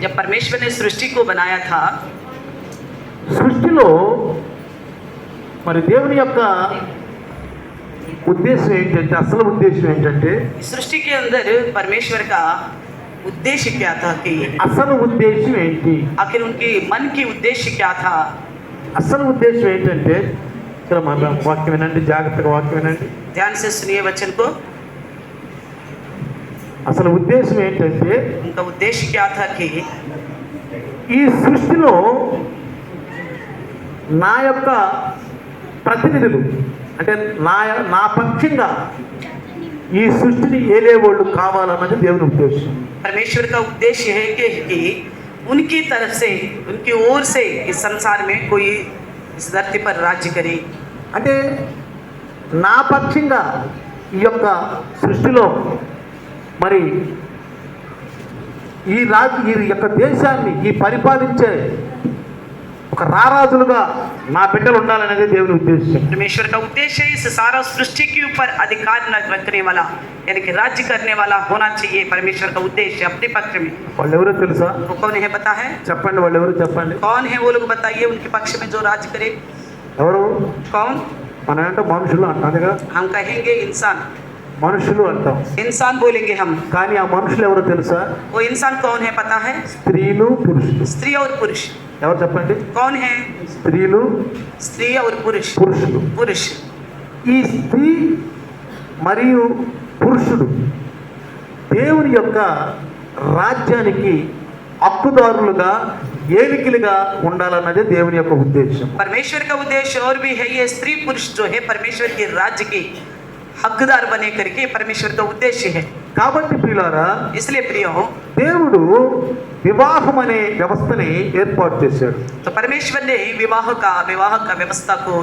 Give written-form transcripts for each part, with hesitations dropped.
जब परमेश्वर ने सृष्टि को बनाया था, సృష్టిలో మరి దేవుని యొక్క ఉద్దేశం ఏంటంటే, అసలు ఉద్దేశం ఏంటంటే, सृष्टि के अंदर परमेश्वर का उद्देश्य क्या था कि అసలు ఉద్దేశం ఏంటి? आखिर उनके मन की उद्देश्य क्या था? అసలు ఉద్దేశం ఏంటంటే, ఇక్కడ మన వాక్యం వినండి, జాగ్రత్తగా వాక్యం వినండి. ध्यान से सुनिए वचन को। అసలు ఉద్దేశం ఏంటంటే, उनका उद्देश्य क्या था कि ఈ సృష్టిలో నా యొక్క ప్రతినిధులు, అంటే నా పక్షంగా ఈ సృష్టిని ఏలేవాళ్ళు కావాలన్నది దేవుని ఉద్దేశం. परमेश्वर का उद्देश्य है कि उनकी तरफ से, उनकी ओर से इस संसार में कोई इस धरती पर राज्य करे। అంటే నా పక్షంగా ఈ యొక్క సృష్టిలో మరి ఈ యొక్క దేశాన్ని ఈ పరిపాలించే ఒక రారాజులుగా నా బిడ్డలు ఉండాలనేది దేవుని ఉద్దేశం. परमेश्वर का उद्देश्य इस सारा सृष्टि के ऊपर अधिकार रखने वाला, यानी कि राज्य करने वाला होना चाहिए। परमेश्वर का उद्देश्य अपने पक्ष में। వాళ్ళు ఎవరో తెలుసా? वो कौन है पता है? చెప్పండి, వాళ్ళు ఎవరు చెప్పండి. कौन है वो लोग बताइए, उनके पक्ष में जो राज्य करे। ఎవరు? कौन? మనం అంటే మనుషులు అంటాం కదా, हम कहेंगे इंसान, మనుషులు అంటాం. इंसान बोलेंगे हम। కానీ ఆ మనుషులు ఎవరో తెలుసా? वो इंसान कौन है पता है? స్త్రీలు, పురుషులు. स्त्री और पुरुष। ఎవరు చెప్పండి? कौन है? స్త్రీలు, स्त्री और पुरुष। పురుషులు. पुरुष। ఈ స్త్రీ మరియు పురుషుడు దేవుని యొక్క రాజ్యానికి హక్కుదారులుగా, ఏలికలుగా ఉండాలన్నదే దేవుని యొక్క ఉద్దేశం. परमेश्वर का उद्देश्य और भी है, ये स्त्री पुरुष जो है परमेश्वर के राज्य के हकदार बने करके परमेश्वर का उद्देश्य है। కాబట్టి ప్రియులారా, इसलिए प्रियो, దేవుడు వివాహం అనే వ్యవస్థని ఏర్పాటు చేశాడు. तो परमेश्वर ने विवाह का व्यवस्था को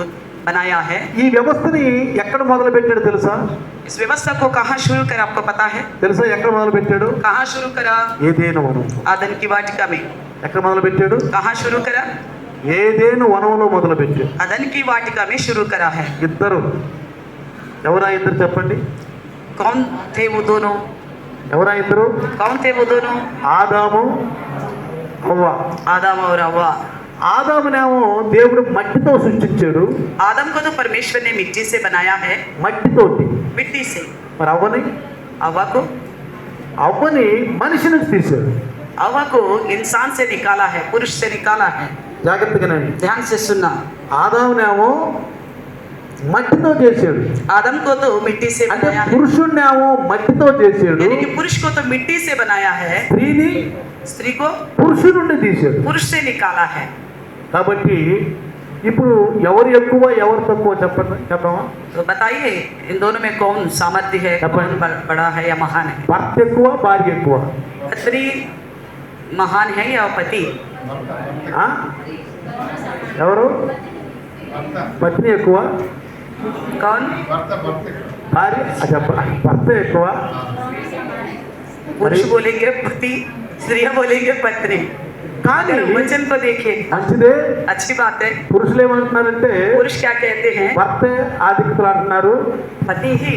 बनाया है। ఈ వ్యవస్థని ఎక్కడ మొదలు పెట్టాడు తెలుసా? इस व्यवस्था को कहाँ शुरू करा आपको पता है? తెలుసా ఎక్కడ మొదలు పెట్టాడు? कहाँ शुरू करा? ఏదేను వనం. आदन की वाटिका में। ఎక్కడ మొదలు పెట్టాడు? कहाँ शुरू करा? ఏదేను వనంలో మొదలు పెట్టాడు. आदन की वाटिका में शुरू करा है। ఇద్దరు. ఎవరా ఇద్దరు చెప్పండి? कौन थे वो दोनों? ఎవరా ఇద్దరు? कौन थे वो दोनों? ఆదాము, హవ్వ. आदम और हव्वा। ఆదామునేమో దేవుడు మట్టితో సృష్టించాడు. आदम को तो परमेश्वर ने मिट्टी से बनाया है, మట్టితోటి. मिट्टी से। మరి అవ్వని మనిషి నుంచి తీశాడు. हव्वा को इंसान से निकाला है, पुरुष से निकाला है। జాగ్రత్తగానండి. ध्यान से सुनना। ఆదామునేమో మట్టితో చేశాడు. आदम को तो मिट्टी से అంటే बनाया है, పురుషుణ్ణేమో మట్టితో చేశాడు. यानी कि पुरुष को तो मिट्टी से बनाया है, స్త్రీని स्त्री को పురుషుడి నుండి తీశాడు. पुरुष से निकाला है। కాబట్టి ఇప్పుడు ఎవరు ఎక్కువ ఎవరు తక్కువ చెప్పమా? तो बताइए इन दोनों में कौन सामर्थ्य है, कौन बड़ा है या महान है? భర్త ఎక్కువ, భార్య ఎక్కువ? पत्नी महान है या पति? ఆ? ఎవరు? పత్ని ఎక్కువ, कौन? భార్య భర్త ఎక్కువ. पुरुष बोलेंगे पति, स्त्रियां बोलेंगे पत्नी। కానీ वचन को देखिए, మంచిదే. अच्छी बात है। పురుషులు ఏమంటున్నారంటే पुरुष क्या कहते हैं? భర్తే ఆధిక్యతలు అంటున్నారు. पति ही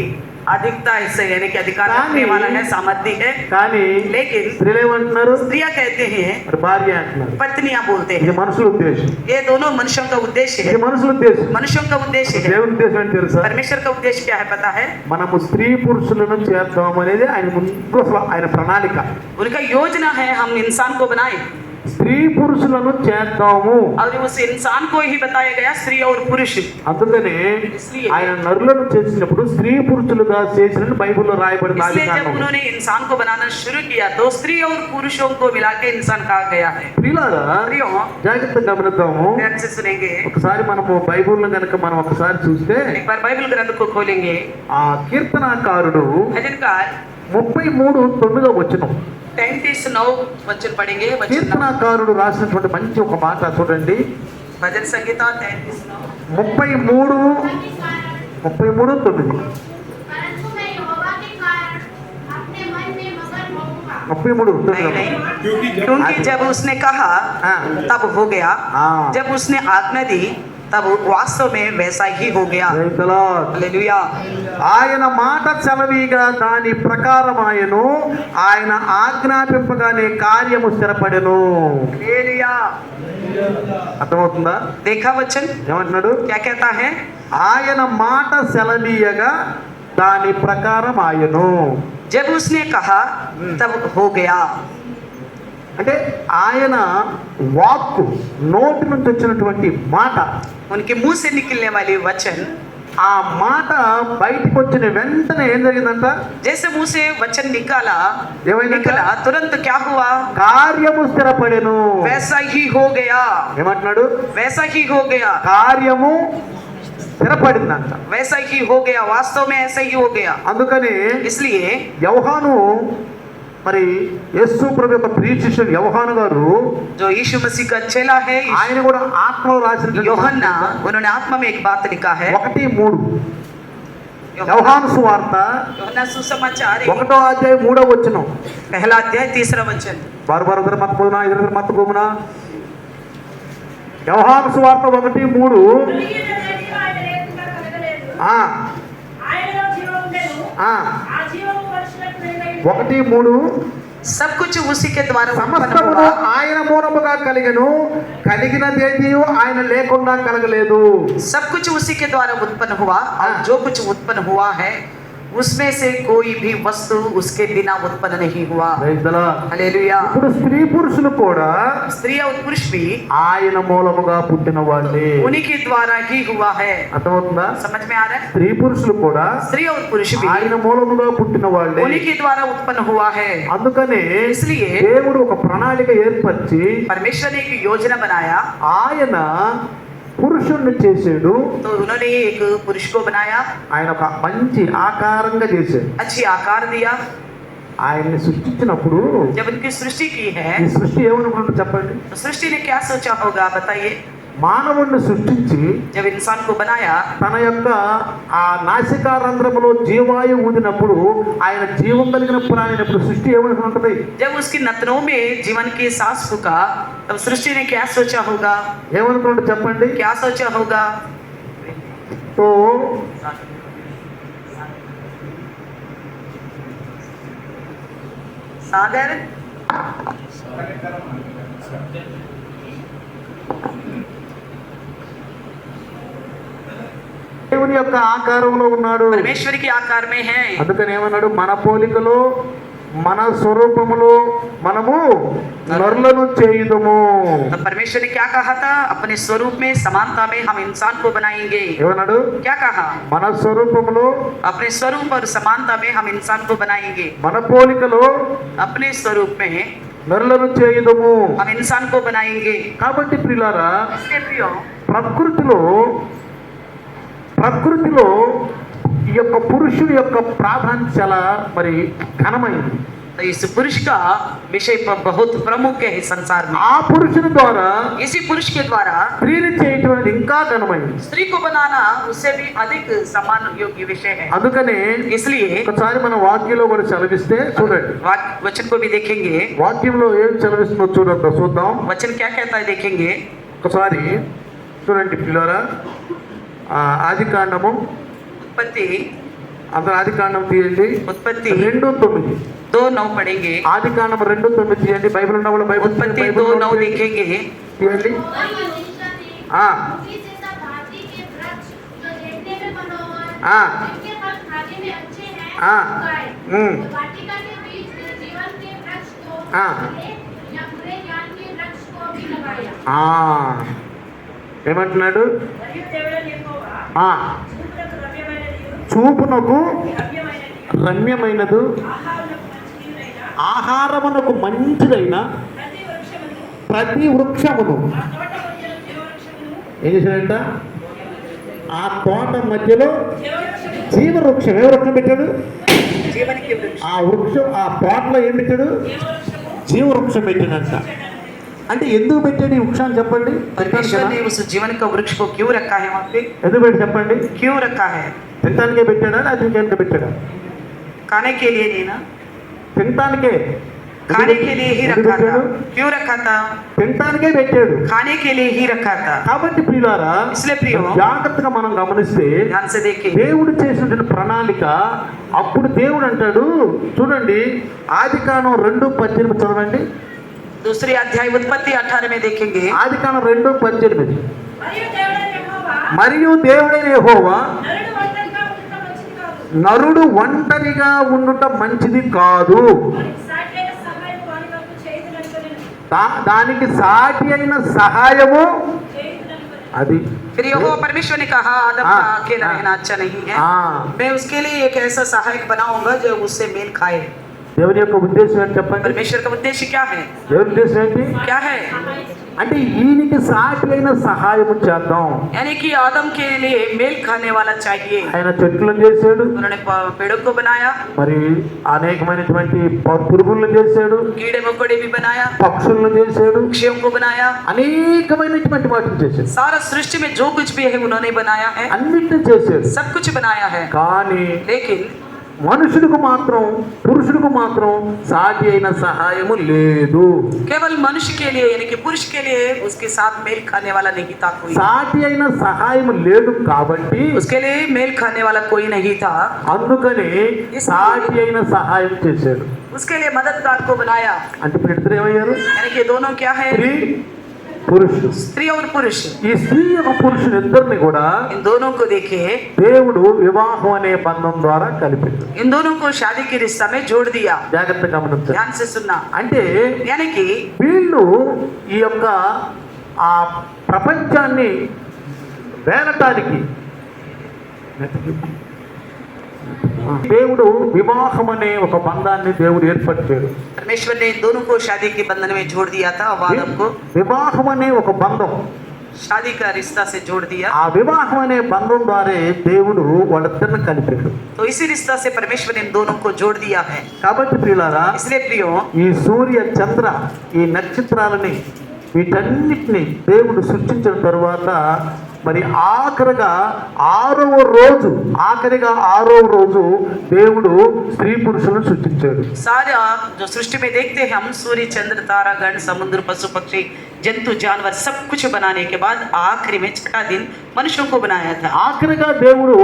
अधिकता हिस्से, यानी कि अधिकार रखने वाला है, सामर्थ्य है। కానీ लेकिन స్త్రీలు ఏమంటున్నారు? स्त्रियां कहते हैं, మరి భార్య అంటున్నారు. पत्नियां बोलते ఇది हैं। మనుషుల ఉద్దేశం. ये दोनों मनुष्यों का उद्देश्य ఇది है, మనుషుల ఉద్దేశం. मनुष्यों का उद्देश्य है। దేవుని ఉద్దేశం ఏంటి తెలుసా? परमेश्वर का उद्देश्य क्या है पता है? మనము స్త్రీ పురుషులను చేద్దాం అనేది ఆయన ముందు అసలు ఆయన ప్రణాళిక. उनका योजना है हम इंसान को बनाए, స్త్రీ పురుషులను చేద్దాము. और उस इंसान को ही बताया गया स्त्री और पुरुष। అందుకని इसलिए ఆయన నరులను చేసినప్పుడు స్త్రీ పురుషులుగా చేసినట్టు బైబిల్లో రాయబడింది. इसलिए जब उन्होंने इंसान को बनाना शुरू किया तो स्त्री और पुरुषों को मिला के इंसान कहा गया है। ప్రియులారా, प्रियो, జాగ్రత్తగా గమనిద్దాము. ध्यान से सुनेंगे। ఒకసారి మనము బైబిల్ను కనుక మనం ఒకసారి చూస్తే एक बार बाइबल ग्रंथ को खोलेंगे। ఆ కీర్తనాకారుడు भजनकार 33:9 వచనం, 33:9 वचन पढ़ेंगे। वचन కీర్తనాకారుడు రాసినటువంటి మంచి ఒక మాట చూడండి. भजन संहिता 33:9। 33:9. 33:9. नहीं नहीं, क्योंकि जब उसने कहा हाँ। तब हो गया, हाँ। जब उसने आज्ञा दी तब वास्तव में वैसा ही हो गया। Praise the Lord. हालेलुया। ఆయన మాట చలవిగా దాని ప్రకారం ఆయను ఆయన ఆజ్ఞాపింపగానే కార్యము స్థిరపడెను. हालेलुया। అర్థమవుతుందా? देखा वचन ఏమంటున్నాడు? क्या कहता है? ఆయన మాట సెలవీయగా దాని ప్రకారం ఆయను. जब उसने कहा तब हो गया। అంటే ఆయన వాక్కు నోటి నుంచి వచ్చినటువంటి మాట, उनके मुंह से निकलने वाली वचन, ఆ మాట బయటికి వచ్చిన వెంటనే ఏం జరిగిందంట? जैसे मुंह से वचन निकाला ఏమైందంట? निकला तुरंत क्या हुआ? కార్యము స్థిరపడెను. वैसा ही हो गया। ఏమంటున్నాడు? वैसा ही हो गया। కార్యము స్థిరపడిందంట. वैसा ही हो गया। वास्तव में ऐसा ही हो गया। అందుకని इसलिए యోహాను, మరి యేసు ప్రభు యొక్క ప్రియ శిష్యుడు యోహాను గారు, जो यीशु मसीह का चेला है ఆయన కూడా ఆత్మలో రాసిన యోహన్నా, उन्होंने आत्मा में एक बात लिखा है। 1:3 యోహాను సువార్త యోహన్నా सुसमाचार 1వ అధ్యాయం 3వ వచనం. पहला अध्याय 3रा वचन। బారు మత పోనా ఇద్దరు మత పోమునా. యోహాను సువార్త 1:3. ఆ ఆ 1:3 सब कुछ उसी के द्वारा उत्पन्न సమస్తమును हुआ। ఆయన మూలముగా కలిగెను, కలిగినదేది ఆయన లేకుండా కలగలేదు. सब कुछ उसी के द्वारा उत्पन्न हुआ और जो कुछ उत्पन्न हुआ है उसमें से कोई भी वस्तु उसके बिना उत्पन्न नहीं हुआ। Praise the Lord. हालेलुया। ఇప్పుడు స్త్రీ పురుషులు కూడా स्त्री और पुरुष भी ఆయన మూలముగా పుట్టిన వాళ్ళే. उन्हीं के द्वारा ही हुआ है। అర్థమవుతుందా? समझ में आ रहा है? స్త్రీ పురుషులు కూడా स्त्री और पुरुष भी ఆయన మూలముగా పుట్టిన వాళ్ళే. उन्हीं के द्वारा उत्पन्न हुआ है। అందుకనే इसलिए దేవుడు ఒక ప్రణాళిక ఏర్పరిచి परमेश्वर ने एक योजना बनाया। ఆయన పురుషుణ్ణి చేసాడు. तो उन्होंने एक पुरुष को बनाया, ఆయన ఒక మంచి ఆకారంగా చేశాడు. अच्छी आकार दिया। ఆయన్ని సృష్టించినప్పుడు जब उनकी सृष्टि की है ఈ సృష్టి ఏమనుకుంటుందో చెప్పండి. तो सृष्टि ने क्या सोचा होगा बताइए? మానవుణ్ణి సృష్టించి जब इंसान को बनाया తన యొక్క ఆ నాసికా రంధ్రములో జీవాయువు ఊదినప్పుడు ఆయన జీవం కలిగిన ప్రాణినప్పుడు సృష్టి ఏమనుకుంటుంది? जब उसकी नथनों में जीवन की सांस फूका तब सृष्टि ने क्या सोचा होगा? ఏమనుకుంటుంది చెప్పండి. क्या सोचा होगा? తో सागर దేవుని యొక్క ఆకారంలో ఉన్నాడు. परमेश्वर के आकार में है। అందుకని ఏమన్నాడు? మన పోలికలో మన స్వరూపములో మనము నరులను చేయుదుము. तब परमेश्वर ने क्या कहा था? अपने स्वरूप में समानता में हम इंसान को बनाएंगे। ఏమన్నాడు? क्या कहा? మన స్వరూపములో अपने स्वरूप और समानता में हम इंसान को बनाएंगे। మన పోలికలో अपने स्वरूप में నరులను చేయుదుము. हम इंसान को बनाएंगे। కాబట్టి ప్రియులారా, इसलिए प्रियो ప్రకృతిలో ఈ యొక్క పురుషుని యొక్క ప్రాధాన్యత చాలా మరి ఘనమైంది. तो इस पुरुष का विषय पर बहुत प्रमुख है इस संसार में। ఆ పురుషుని ద్వారా इसी पुरुष के द्वारा స్త్రీని చేయటం అనేది ఇంకా ఘనమైంది. स्त्री को बनाना उससे भी अधिक सम्मान योग्य विषय है। అందుకనే इसलिए ఒకసారి మన వాక్యంలో కూడా చదివిస్తే చూడండి. वचन को भी देखेंगे। వాక్యంలో ఏం చదివిస్తుందో చూద్దాం. वचन क्या कहता है देखेंगे। ఒకసారి చూడండి పిల్లరా. ఆది కాండము, उत्पत्ति అందరూ ఆది కాండం తీయండి. उत्पत्ति 2:9. 2:9 पढ़ेंगे। ఆది కాండం 2:9 తీయండి. బైబిల్ ఉన్న వాళ్ళు బైబిల్ उत्पत्ति 2:9 देखेंगे। తీయండి. ఆ ఆ ఆ ఆ ఏమంటున్నాడు? చూపునకు రమ్యమైనదు, ఆహారమునకు మంచిదైన ప్రతి వృక్షమును ఏం చేశాడంట? ఆ తోట మధ్యలో జీవవృక్షం. ఏ వృక్షం పెట్టాడు? जीवन के वृक्ष। ఆ వృక్షం ఆ తోటలో ఏం పెట్టాడు? జీవవృక్షం పెట్టాడంట. అంటే ఎందుకు పెట్టాడు ఈ వృక్షాన్ని చెప్పండి. परमेश्वर ने उस जीवन का वृक्ष को क्यों रखा है वहाँ पे? ఎందుకు పెట్టి చెప్పండి. क्यों रखा है? తినటానికే పెట్టాడా? అది ఇంకేందుకు పెట్టాడా? खाने के लिए नहीं ना, తినటానికే. खाने के लिए ही रखा था। क्यों रखा था? తినటానికే పెట్టాడు. खाने के लिए ही रखा था। కాబట్టి ప్రియులారా, इसलिए प्रियो జాగ్రత్తగా మనం గమనిస్తే ध्यान से देखिए, దేవుడు చేసినటువంటి ప్రణాళిక. అప్పుడు దేవుడు అంటాడు, చూడండి ఆదికాండం 2:18 చదవండి. दूसरी अध्याय उत्पत्ति 18 में देखेंगे। ఆదికాండం 2:18. మరియు దేవుడైన యెహోవా మరియు దేవుడైన యెహోవా నరుడు ఒంటరిగా ఉండటం మంచిది నరుడు కాదు. ఒంటరిగా ఉండటం మంచిది కాదు. దానికి సాటి అయిన సహాయము అది. फिर यहोवा परमेश्वर ने कहा, आदम का अकेला रहना अच्छा नहीं है, मैं उसके लिए एक ऐसा सहायक बनाऊंगा जो उससे मेल खाए। దేవుని యొక్క ఉద్దేశం ఏంటి చెప్పండి? परमेश्वर का उद्देश्य क्या है? దేవుని ఉద్దేశం ఏంటి? क्या है? అంటే ఈయనకి సాటి అయిన సహాయము చేద్దాం. यानी कि आदम के लिए मेल खाने वाला चाहिए। ఆయన చెట్లను చేశాడు, उन्होंने पेड़ों को बनाया, మరి అనేకమైనటువంటి పురుగులను చేశాడు, कीड़े मकोड़े भी बनाया, పక్షులను చేశాడు, पक्षियों को बनाया, అనేకమైనటువంటి వాటిని చేశాడు. सारा सृष्टि में जो कुछ भी है उन्होंने बनाया है, అన్నిటిని చేశాడు. सब कुछ बनाया है। కానీ लेकिन మనుషులకు మాత్రం, పురుషులకు మాత్రం సాటి అయిన సహాయము లేదు. केवल मनुष्य के लिए यानी कि पुरुष के लिए उसके साथ मेल खाने वाला नहीं था कोई। సాటి అయిన సహాయము లేదు కాబట్టి उसके लिए मेल खाने वाला कोई नहीं था, అందుకని సాటి అయిన సహాయం చేశాడు. उसके लिए मददगार को बनाया। అంటే ఇప్పుడు ఇద్దరు ఏమయ్యారు? यानी कि दोनों क्या है? స్త్రీ పురుషుడు. स्त्री और पुरुष। ఈ స్త్రీ యొక్క పురుషుడు ఇద్దరిని కూడా इन दोनों को देखिए, దేవుడు వివాహం అనే బంధం ద్వారా కలిపాడు. इन दोनों को शादी के रिश्ता में जोड़ दिया। జాగ్రత్తగా గమనించండి. ध्यान से सुनना। అంటే यानी कि వీళ్ళు ఈ యొక్క ఆ ప్రపంచాన్ని వేలటానికి దేవుడు వివాహం అనే ఒక బంధాన్ని దేవుడు ఏర్పరిచాడు. परमेश्वर ने इन दोनों को शादी के बंधन में जोड़ दिया था। और आदम को వివాహం అనే ఒక బంధం, शादी का रिश्ता से जोड़ दिया। ఆ వివాహం అనే బంధం ద్వారా దేవుడు వాళ్ళిద్దరిని కలిపాడు. तो इसी रिश्ता से परमेश्वर ने इन दोनों को जोड़ दिया है। కాబట్టి ప్రియులారా, इसलिए प्रियो, ఈ సూర్య చంద్ర ఈ నక్షత్రాలని వీటన్నిటిని దేవుడు సృష్టించిన తరువాత మరి ఆఖరిగా ఆరవ రోజు దేవుడు స్త్రీ పురుషులను సృష్టించాడు. सारा जो सृष्टि में देखते हैं हम, सूर्य चंद्र तारा गण समुद्र पशु पक्षी जंतु जानवर सब कुछ बनाने के बाद आखिरी में छठा दिन मनुष्यों को बनाया था। ఆఖరిగా దేవుడు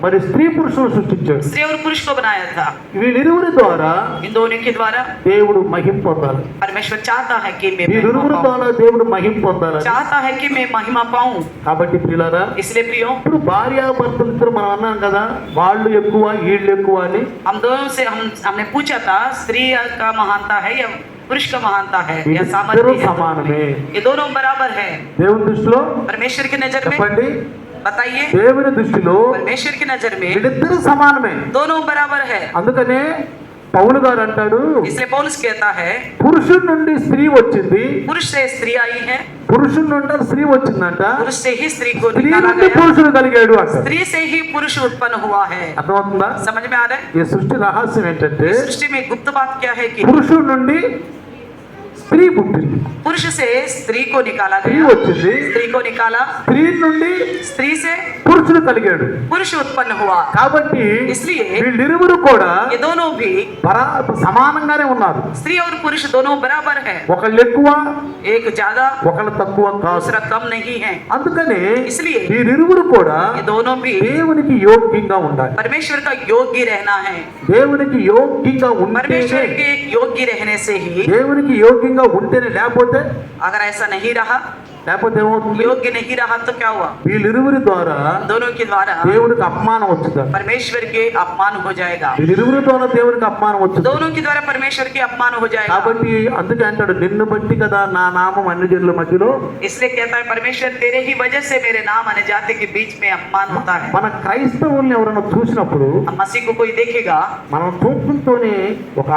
మరి స్త్రీ పురుషులను సృష్టించాడు. स्त्री और पुरुष को बनाया था। వీళ్ళిరువురి ద్వారా इन दोनों के द्वारा దేవుడు మహిమ పొందాలి. परमेश्वर चाहता है कि मैं వీళ్ళిరువురి महिमा पाऊं, ద్వారా దేవుడు మహిమ పొందాలి. चाहता है कि मैं महिमा पाऊं। కాబట్టి ప్రియులారా, इसलिए प्रियो, ఇప్పుడు భార్యాభర్తలు ఇద్దరు మనం అన్నాం కదా, వాళ్ళు ఎక్కువ వీళ్ళు ఎక్కువ అని. हम दोनों से हमने पूछा था स्त्री का महानता है या पुरुष का महानता है या వీళ్ళిద్దరూ सामर्थ्य है? సమానమే. ये दोनों बराबर है దేవుని దృష్టిలో परमेश्वर की नजर में। చెప్పండి, बताइए, దేవుని దృష్టిలో परमेश्वर की नजर में వీళ్ళిద్దరూ సమానమే. दोनों बराबर है। అందుకనే పౌలు గారు అంటాడు, इसलिए पौलुस कहता है పురుషుడి నుండి స్త్రీ వచ్చింది, पुरुष से स्त्री आई है, పురుషుడి నుండి స్త్రీ వచ్చిందంట, पुरुष से ही स्त्री को స్త్రీ निकाला నుండి गया, పురుషుడు కలిగాడు అంట. स्त्री से ही पुरुष उत्पन्न हुआ है। అర్థమవుతుందా? समझ में आ रहा है? ఈ సృష్టి రహస్యం ఏంటంటే सृष्टि में गुप्त बात क्या है कि పురుషుడి నుండి స్త్రీ పుట్టింది, पुरुष से स्त्री को निकाला స్త్రీ गया, వచ్చింది, स्त्री को निकाला, స్త్రీ నుండి स्त्री से పురుషుడు కలిగాడు. पुरुष उत्पन्न हुआ। కాబట్టి इसलिए వీళ్ళిరువురు కూడా ये दोनों भी సమానంగానే ఉన్నారు. स्त्री और पुरुष दोनों बराबर है, ఒకళ్ళు ఎక్కువ, एक ज्यादा ఒకళ్ళు తక్కువ కాదు. दूसरा कम नहीं है। అందుకని इसलिए వీరిరువురు కూడా ये दोनों भी దేవునికి యోగ్యంగా ఉండాలి. परमेश्वर का योग्य रहना है। దేవునికి యోగ్యంగా परमेश्वर ఉంటేనే, के योग्य रहने से ही, దేవునికి యోగ్యంగా ఉంటేనే, లేకపోతే अगर ऐसा नहीं रहा, ఏమవుతుంది? योग्य नहीं रहा तो क्या हुआ? వీళ్ళిరువురి ద్వారా दोनों के द्वारा దేవునికి అపమానం వచ్చుతుంది. परमेश्वर के अपमान हो जाएगा, వీళ్ళిరువురి ద్వారా దేవునికి అపమానం వచ్చుతుంది. दोनों के द्वारा परमेश्वर के अपमान हो जाएगा। కాబట్టి అందుకే అంటాడు, నిన్ను బట్టి కదా నా నామం అన్ని జనుల మధ్యలో. इसलिए कहता है परमेश्वर तेरे ही वजह से मेरे नाम अन्य जाति के बीच में अपमान होता है। మన క్రైస్తవుల్ని ఎవరైనా చూసినప్పుడు अब मसीह को कोई देखेगा, మనం చూపుతోనే ఒక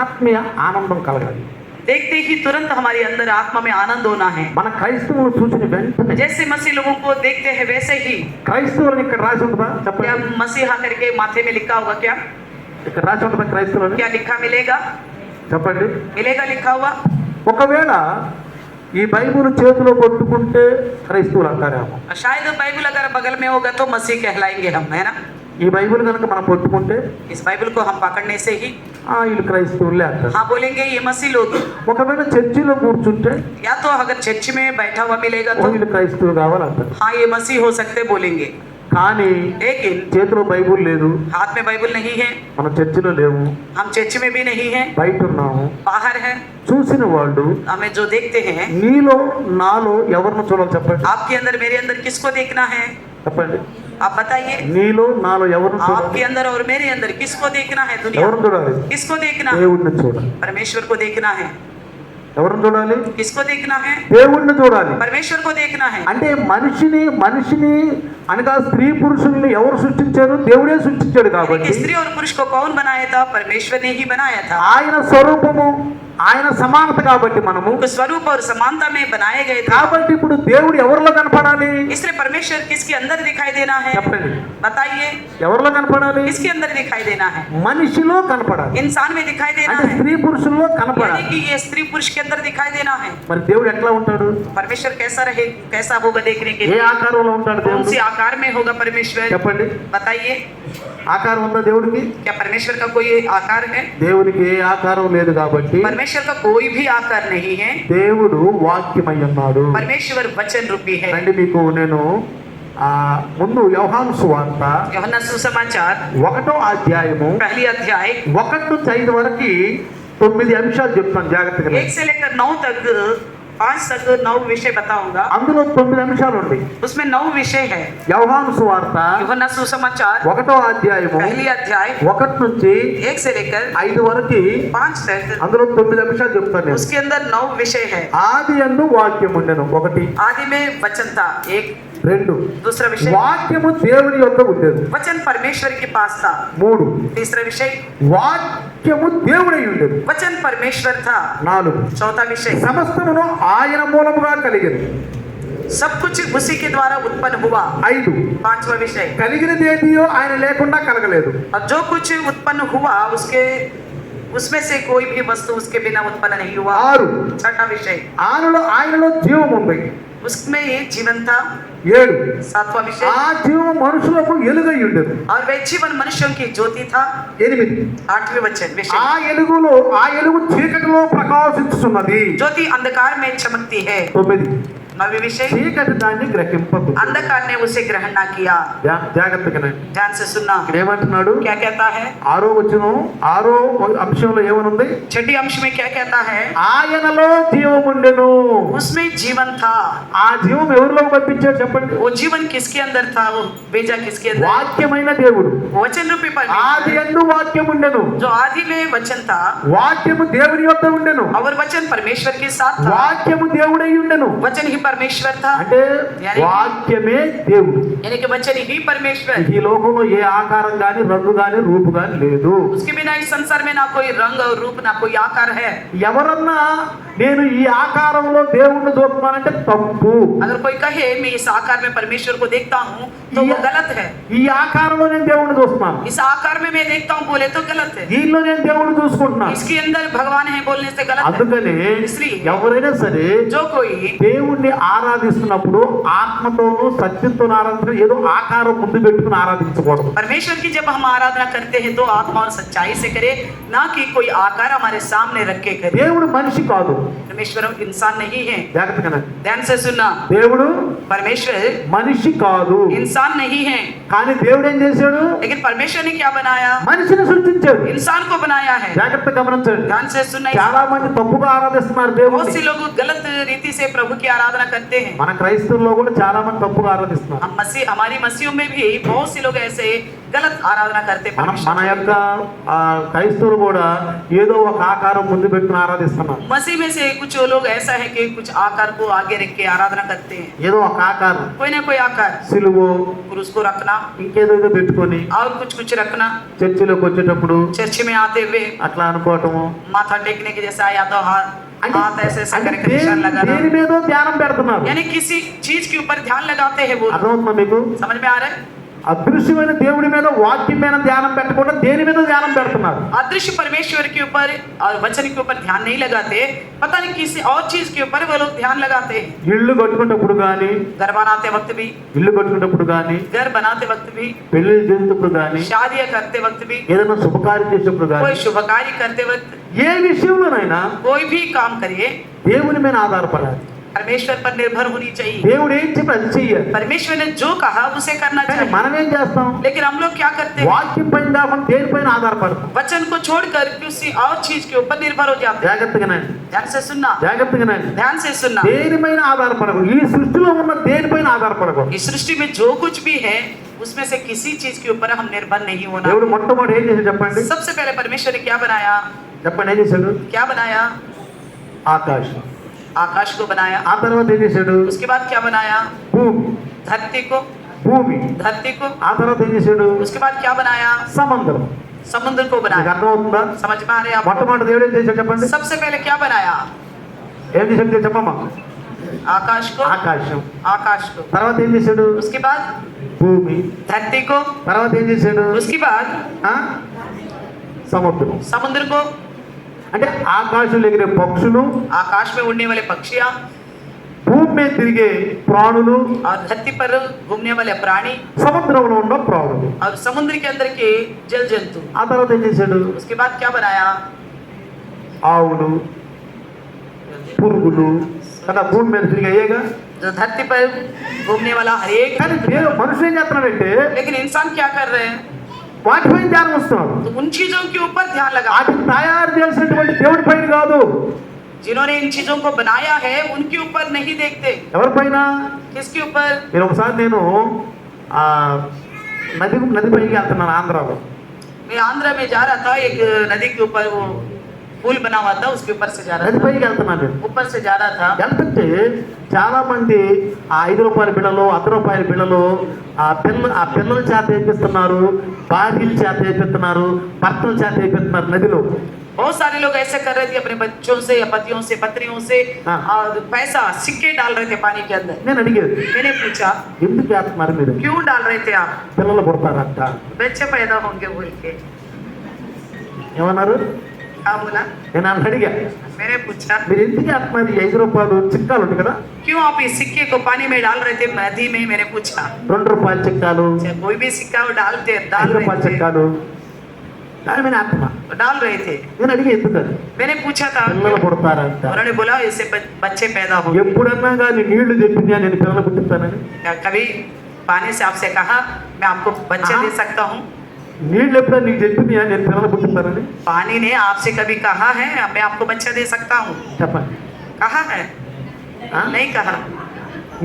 ఆత్మీయ ఆనందం కలగాలి. देखते ही तुरंत हमारे अंदर आत्मा में आनंद होना है। మన క్రైస్తవులు చూసిన వెంటనే, जैसे मसीह लोगों को देखते हैं वैसे ही, క్రైస్తవులని ఇక్కడ రాసి ఉంటుందా क्या చెప్పండి? मसीहा करके माथे में लिखा होगा? क्या ఇక్కడ రాసి ఉంటుందా క్రైస్తవులని क्या लिखा मिलेगा? చెప్పండి. मिलेगा लिखा हुआ? ఒకవేళ ఈ బైబిల్ చేతిలో పట్టుకుంటే క్రైస్తవులు అంటారేమో. शायद बाइबल अगर बगल में होगा तो मसीह कहलाएंगे हम, है ना? ఈ బైబిల్ కనుక మనం పట్టుకుంటే इस बाइबल को हम पकड़ने से ही వీళ్ళు క్రైస్తవులే అంటారు. हाँ बोलेंगे ये मसीह लोग हैं। ఒకవేళ చర్చిలో కూర్చుంటే या तो अगर चर्च में बैठा हुआ मिलेगा तो వీళ్ళు క్రైస్తవులు కావాలంటారు. हाँ ये मसीह हो सकते बोलेंगे, కానీ लेकिन చేతిలో బైబిల్ లేదు, हाथ में बाइबल नहीं है, మన చర్చిలో లేవు, हम चर्च में भी नहीं है, బయట ఉన్నాము. बाहर है। చూసిన వాళ్ళు हमें जो देखते हैं, నీలో నాలో ఎవరిని చూడాలి చెప్పండి, आपके अंदर मेरे अंदर किसको देखना है? చెప్పండి. आप बताइए, నీలో నాలో ఎవరిని చూడాలి, आपके अंदर और मेरे अंदर किसको देखना है? दुनिया ఎవరిని చూడాలి, किसको देखना है? దేవుడిని చూడాలి. परमेश्वर को देखना है। ఎవరిని చూడాలి, किसको देखना है? దేవుడిని చూడాలి. परमेश्वर को देखना है। అంటే మనిషిని అనగా స్త్రీ పురుషుల్ని ఎవరు సృష్టించారు? దేవుడే సృష్టించాడు. यानी కాబట్టి कि स्त्री और पुरुष को कौन बनाया था? परमेश्वर ने ही बनाया था। ఆయన స్వరూపము, ఆయన సమానత కాబట్టి మనము, उनको स्वरूप और समानता में बनाए गए थे। కాబట్టి ఇప్పుడు దేవుడు ఎవరిలో కనపడాలి इसलिए परमेश्वर किसके अंदर दिखाई देना है? చెప్పండి, बताइए, ఎవరిలో కనపడాలి? किसके अंदर दिखाई देना है? మనిషిలో కనపడాలి. इंसान में दिखाई देना అంటే है, స్త్రీ పురుషుల్లో यानी కనపడాలి. कि ये स्त्री पुरुष के अंदर दिखाई देना है। మరి దేవుడు ఎట్లా ఉంటాడు? परमेश्वर कैसा रहे, कैसा होगा देखने के ఏ लिए? ఆకారంలో ఉంటాడు कौन దేవుడు? सी आकार में होगा परमेश्वर? చెప్పండి, बताइए, ఆకారం ఉందా దేవుడికి? क्या परमेश्वर का कोई आकार है? దేవునికి ఏ ఆకారం లేదు కాబట్టి परमेश्वर का कोई भी आकार नहीं है। దేవుడు వాక్యమై ఉన్నాడు. परमेश्वर वचन रूपी है। రండి, మీకు నేను ముందు యోహాను సువార్త यूहन्ना सुसमाचार 1వ అధ్యాయము पहली अध्याय 1 నుంచి 5 వరకు 9 అంశాలు చెప్తాను, జాగ్రత్తగా 1 వినండి. से लेकर 9 तक, 5 तक 9 विषय बताऊंगा। అందులో 9 అంశాలు ఉన్నాయి. उसमें 9 विषय है। యోహాను సువార్త यूहन्ना सुसमाचार 1వ అధ్యాయము पहली अध्याय 1 నుంచి 1 से लेकर 5 వరకు 5 तक, అందులో 9 అంశాలు చెప్తాను నేను. उसके अंदर 9 विषय है। ఆది యందు వాక్యం ఉండెను, 1. आदि में वचन था, 1। 2, दूसरा विषय, వాక్యము దేవుని యొద్ద ఉండేది. वचन परमेश्वर के पास था। 3, तीसरा विषय, వాక్యము దేవుడై ఉండేది. वचन परमेश्वर था। 4, चौथा विषय, సమస్తమును ఆయన మూలముగా కలిగింది. सब कुछ उसी के द्वारा उत्पन्न हुआ। 5, पांचवा विषय, కలిగినది ఏదియో ఆయన లేకుండా కలగలేదు. और जो कुछ उत्पन्न हुआ उसमें से कोई भी वस्तु उसके बिना उत्पन्न नहीं हुआ। 6, छठा विषय, ఆయనలో జీవం ఉంది. उसमें जीवन था। 7, 7वां विषय, ఆ జీవం మనుషులకు ఎలుగై ఉండేది. और वह जीवन मनुष्यों की ज्योति था। 8, 8वें वचन विषय, ఆ ఎలుగు చీకటిలో ప్రకాశిస్తున్నది. ज्योति अंधकार में चमकती है। 9, 9वें विषय, చీకటి దాన్ని గ్రహింపదు. अंधकार ने उसे ग्रहण न किया। జాగ్రత్తగా ध्यान से सुनना, ఇక్కడ ఏమంటున్నాడు? क्या कहता है? 6వ అంశంలో ఏమనుంది? छठी अंश में क्या कहता है? ఆయనలో జీవం ఉండెను. उसमें जीवन था। ఆ జీవం ఎవరిలో పంపించాడు చెప్పండి? वो जीवन किसके अंदर था? वो भेजा किसके अंदर? వాక్యమైన దేవుడు. वचन रूपी ఆది परमेश्वर, యందు వాక్యం ఉండెను, जो आदि में वचन था, వాక్యము దేవుని యొద్ద ఉండెను, और वचन परमेश्वर के साथ था। వాక్యము దేవుడై ఉండెను. वचन ही परमेश्वर था, అంటే వాక్యమే దేవుడు. यानी कि वचन ही परमेश्वर। ఈ లోకంలో ఏ ఆకారం గాని రంగు గాని రూపు గాని లేదు. उसके बिना इस संसार में ना कोई रंग और रूप ना कोई आकार है। ఎవరన్నా నేను ఈ ఆకారంలో దేవుణ్ణి చూస్తున్నానంటే తప్పు. अगर कोई कहे मैं इस आकार में परमेश्वर को देखता हूँ तो वो गलत है। ఈ ఆకారంలో నేను దేవుణ్ణి చూస్తున్నాను, इस आकार में मैं देखता हूँ बोले तो गलत है। దీనిలో నేను దేవుణ్ణి చూసుకుంటున్నాను. इसके अंदर भगवान है बोलने से गलत है। అందుకని इसलिए ఎవరైనా సరే जो कोई దేవుణ్ణి ఆరాధిస్తున్నప్పుడు ఆత్మతోనూ సత్యంతో ఆరాధించడం, ఏదో ఆకారం ముందు పెట్టుకుని ఆరాధించకూడదు. परमेश्वर की जब हम आराधना करते हैं तो आत्मा और सच्चाई से करें, ना कि कोई आकार हमारे सामने रख के करें। దేవుడు మనిషి కాదు, परमेश्वर इंसान नहीं है। జాగ్రత్తగా ध्यान से सुनना, దేవుడు परमेश्वर మనిషి కాదు. इंसान नहीं है। కానీ దేవుడు ఏం చేశాడు? लेकिन परमेश्वर ने क्या बनाया? మనిషిని సృష్టించాడు. इंसान को बनाया है। జాగ్రత్త గమనించండి. ध्यान से सुनना, చాలా మంది తప్పుగా ఆరాధిస్తున్నారు बहुत దేవుడిని. से लोग गलत रीति से प्रभु की आराधना करते हैं। మన క్రైస్తవుల్లో కూడా చాలా మంది తప్పుగా ఆరాధిస్తున్నారు. हम मसीह, हमारी मसीहों में भी बहुत से लोग ऐसे गलत आराधना करते हैं। మన యొక్క క్రైస్తవులు కూడా ఏదో ఒక ఆకారం ముందు పెట్టుకుని ఆరాధిస్తున్నారు. मसीह में से कुछ लोग ऐसा है कि कुछ आकार को आगे रख के आराधना करते हैं। ఏదో ఒక ఆకారం, कोई ना कोई आकार, సిలువు, क्रूस को रखना ఇంకేదో ఏదో పెట్టుకొని और कुछ कुछ रखना, చర్చిలోకి వచ్చేటప్పుడు चर्च में आते हुए అట్లా అనుకోవటము. माथा टेकने के जैसा, या तो हाथ ऐसे ऐसे అంటే करके निशान लगाना, దేని మీదో ధ్యానం పెడుతున్నారు. यानी किसी चीज के ऊपर ध्यान लगाते हैं। वो అర్థమవుతుందా మీకు? समझ में आ रहा है? అదృశ్యమైన దేవుడి మీద వాక్యం మీద ధ్యానం పెట్టకుండా దేని మీద ధ్యానం పెడుతున్నారు. अदृश्य परमेश्वर के ऊपर और वचन के ऊपर ध्यान नहीं लगाते, पता नहीं किसी और चीज के ऊपर वो लोग ध्यान लगाते हैं. ఇల్లు కట్టుకునేటప్పుడు కానీ, घर बनाते वक्त भी, ఇల్లు కట్టుకునేటప్పుడు కానీ, घर बनाते वक्त भी, పెళ్లి చేసేటప్పుడు కానీ, शादियां करते वक्त भी, ఏదైనా శుభకార్యం చేసేటప్పుడు కానీ, कोई शुभ कार्य करते वक्त, ఏ విషయంలోనైనా कोई भी काम करिए దేవుని మీద ఆధారపడాలి. परमेश्वर पर निर्भर होनी चाहिए. దేవుడు ఏం చెప్పి అది చెయ్యాలి. परमेश्वर ने जो कहा उसे करना కానీ चाहिए. మనం ఏం చేస్తాం? लेकिन हम लोग क्या करते हैं? వాక్యం పైన కాకుండా దేనిపైన ఆధారపడతాం. वचन को छोड़कर किसी और चीज के ऊपर निर्भर हो जाते हैं. జాగ్రత్తగానండి, ध्यान से सुनना, జాగ్రత్తగానండి. ध्यान से सुनना. దేనిపైన ఆధారపడకూడదు. ఈ సృష్టిలో ఉన్న దేనిపైన ఆధారపడకూడదు. इस सृष्टि में जो कुछ भी है उसमें से किसी चीज के ऊपर हम निर्भर नहीं होना. దేవుడు మొట్టమొదటి ఏం చేశాడు చెప్పండి? सबसे पहले परमेश्वर ने क्या बनाया? చెప్పండి ఏం చేశాడు? क्या बनाया? ఆకాశం. आकाश को बनाया. ఆ తర్వాత ఏం చేశాడు? उसके बाद क्या बनाया? భూమి. धरती को. భూమి. धरती को. ఆ తర్వాత ఏం చేశాడు? उसके बाद क्या बनाया? సముద్రం. समुद्र को మీకు बनाया. అర్థమవుతుందా? समझ में आ रहे हैं आप? మొట్టమొదటి దేవుడు ఏం చేశాడు చెప్పండి? सबसे पहले क्या बनाया? ఏం చేశాడు చెప్పమ్మా? आकाश को. ఆకాశం. आकाश को. తర్వాత ఏం చేశాడు? उसके बाद భూమి. धरती को. తర్వాత ఏం చేశాడు? उसके बाद ఆ? సముద్రం. समुद्र को. అంటే ఆకాశంలో ఎగిరే పక్షులు, आकाश में उड़ने वाले पक्षियां భూమి మీద తిరిగే ప్రాణులు, और धरती पर घूमने वाले प्राणी సముద్రంలో ఉన్న ప్రాణులు. और समुद्र के अंदर के जल जंतु. ఆ తర్వాత ఏం చేశాడు? उसके बाद क्या बनाया? ఆవులు, పురుగులు కదా భూమి మీద తిరిగేయేగా. जो धरती पर घूमने वाला हर एक. కానీ మనుషులు ఏం చేస్తున్నాడంటే लेकिन इंसान क्या कर रहे हैं? వాటిపైన ధ్యానం వస్తున్నాడు. तो उन चीजों के ऊपर ध्यान लगा. వాటిని తయారు చేసినటువంటి దేవుడి పైన కాదు. जिन्होंने इन चीजों को बनाया है उनके ऊपर नहीं देखते. ఎవరిపైన? किसके ऊपर? నేను ఒకసారి ఆ నది పైకి వెళ్తున్నాను ఆంధ్రాలో. मैं आंध्र में जा रहा था, एक नदी के ऊपर वो पुल बना हुआ था, उसके ऊपर से जा रहा నది था. పైకి వెళ్తున్నాను నేను. ऊपर से जा रहा था. వెళ్తుంటే చాలా మంది ఆ 5 రూపాయల బిళ్ళలు, 10 రూపాయల బిళ్ళలు ఆ పిల్లల చేత వేపిస్తున్నారు, భార్యల చేత వేపిస్తున్నారు, భర్తల చేత వేపిస్తున్నారు నదిలో. बहुत सारे लोग ऐसे कर रहे थे, अपने बच्चों से या पतियों से पत्नियों से हाँ. और पैसा सिक्के डाल रहे थे पानी के अंदर. నేను అడిగేది, मैंने पूछा ఎందుకు వేస్తున్నారు మీరు? क्यों डाल रहे थे आप? పిల్లలు పుడతారంట. बच्चे पैदा होंगे बोल के. ఏమన్నారు? क्या बोला? నేను అన్న అడిగా, मैंने पूछा మీరు ఎందుకు వేస్తున్నారు? ఈ 5 రూపాయలు చిక్కాలు ఉంటాయి కదా, क्यों आप इस सिक्के को पानी में डाल रहे थे नदी में? मैंने पूछा. 2 రూపాయల చిక్కాలు, चाहे कोई भी सिक्का वो डाल 5 రూపాయల रहे थे, చిక్కాలు దాని మీద వేస్తున్నా. डाल रहे थे. నేను అడిగే ఎందుకని? मैंने पूछा था. పిల్లలు పుడతారంట. उन्होंने बोला इससे बच्चे पैदा होंगे. ఎప్పుడన్నా కానీ నీళ్లు చెప్పింది నేను పిల్లలు పుట్టిస్తానని? कभी पानी से आपसे कहा मैं आपको बच्चे हाँ. दे सकता हूँ? నీళ్ళు ఎప్పుడన్నా నీకు చెప్పింది నేను పిల్లలు పుట్టిస్తానని? पानी ने आपसे कभी कहा है मैं आपको बच्चा दे सकता हूँ? చెప్పండి. कहा है? हाँ? नहीं कहा.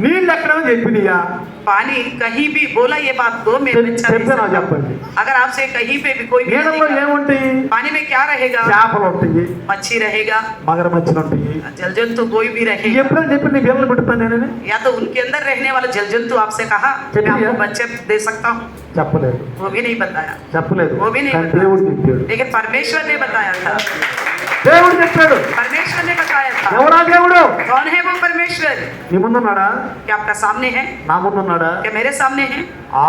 నీళ్ళు ఎక్కడో చెప్పినయా? पानी कहीं भी बोला ये बात दो मैं बच्चा दे చెప్పాను सकता हूँ. చెప్పండి. अगर आपसे कहीं पे भी कोई भी నీళ్ళలో नहीं कहा, ఏముంటాయి? पानी में क्या रहेगा? చేపలు ఉంటాయి, मच्छी रहेगा, మగరమచ్చులు ఉంటాయి. जल जंतु कोई भी रहेगा. ఎప్పుడైనా చెప్పి నీ పిల్లలు పుట్టిస్తాను నేనని? या तो उनके अंदर रहने वाला जल जंतु आपसे कहा मैं आपको बच्चे दे सकता हूँ? చెప్పలేదు, वो भी नहीं बताया. చెప్పలేదు. वो भी नहीं కానీ बताया. దేవుడు చెప్పాడు. लेकिन परमेश्वर ने बताया था. దేవుడు చెప్పాడు. परमेश्वर ने बताया था. ఎవరా దేవుడు? कौन है वो परमेश्वर? నీ ముందున్నాడా? क्या आपका सामने है? నా ముందున్నాడా? क्या मेरे सामने है?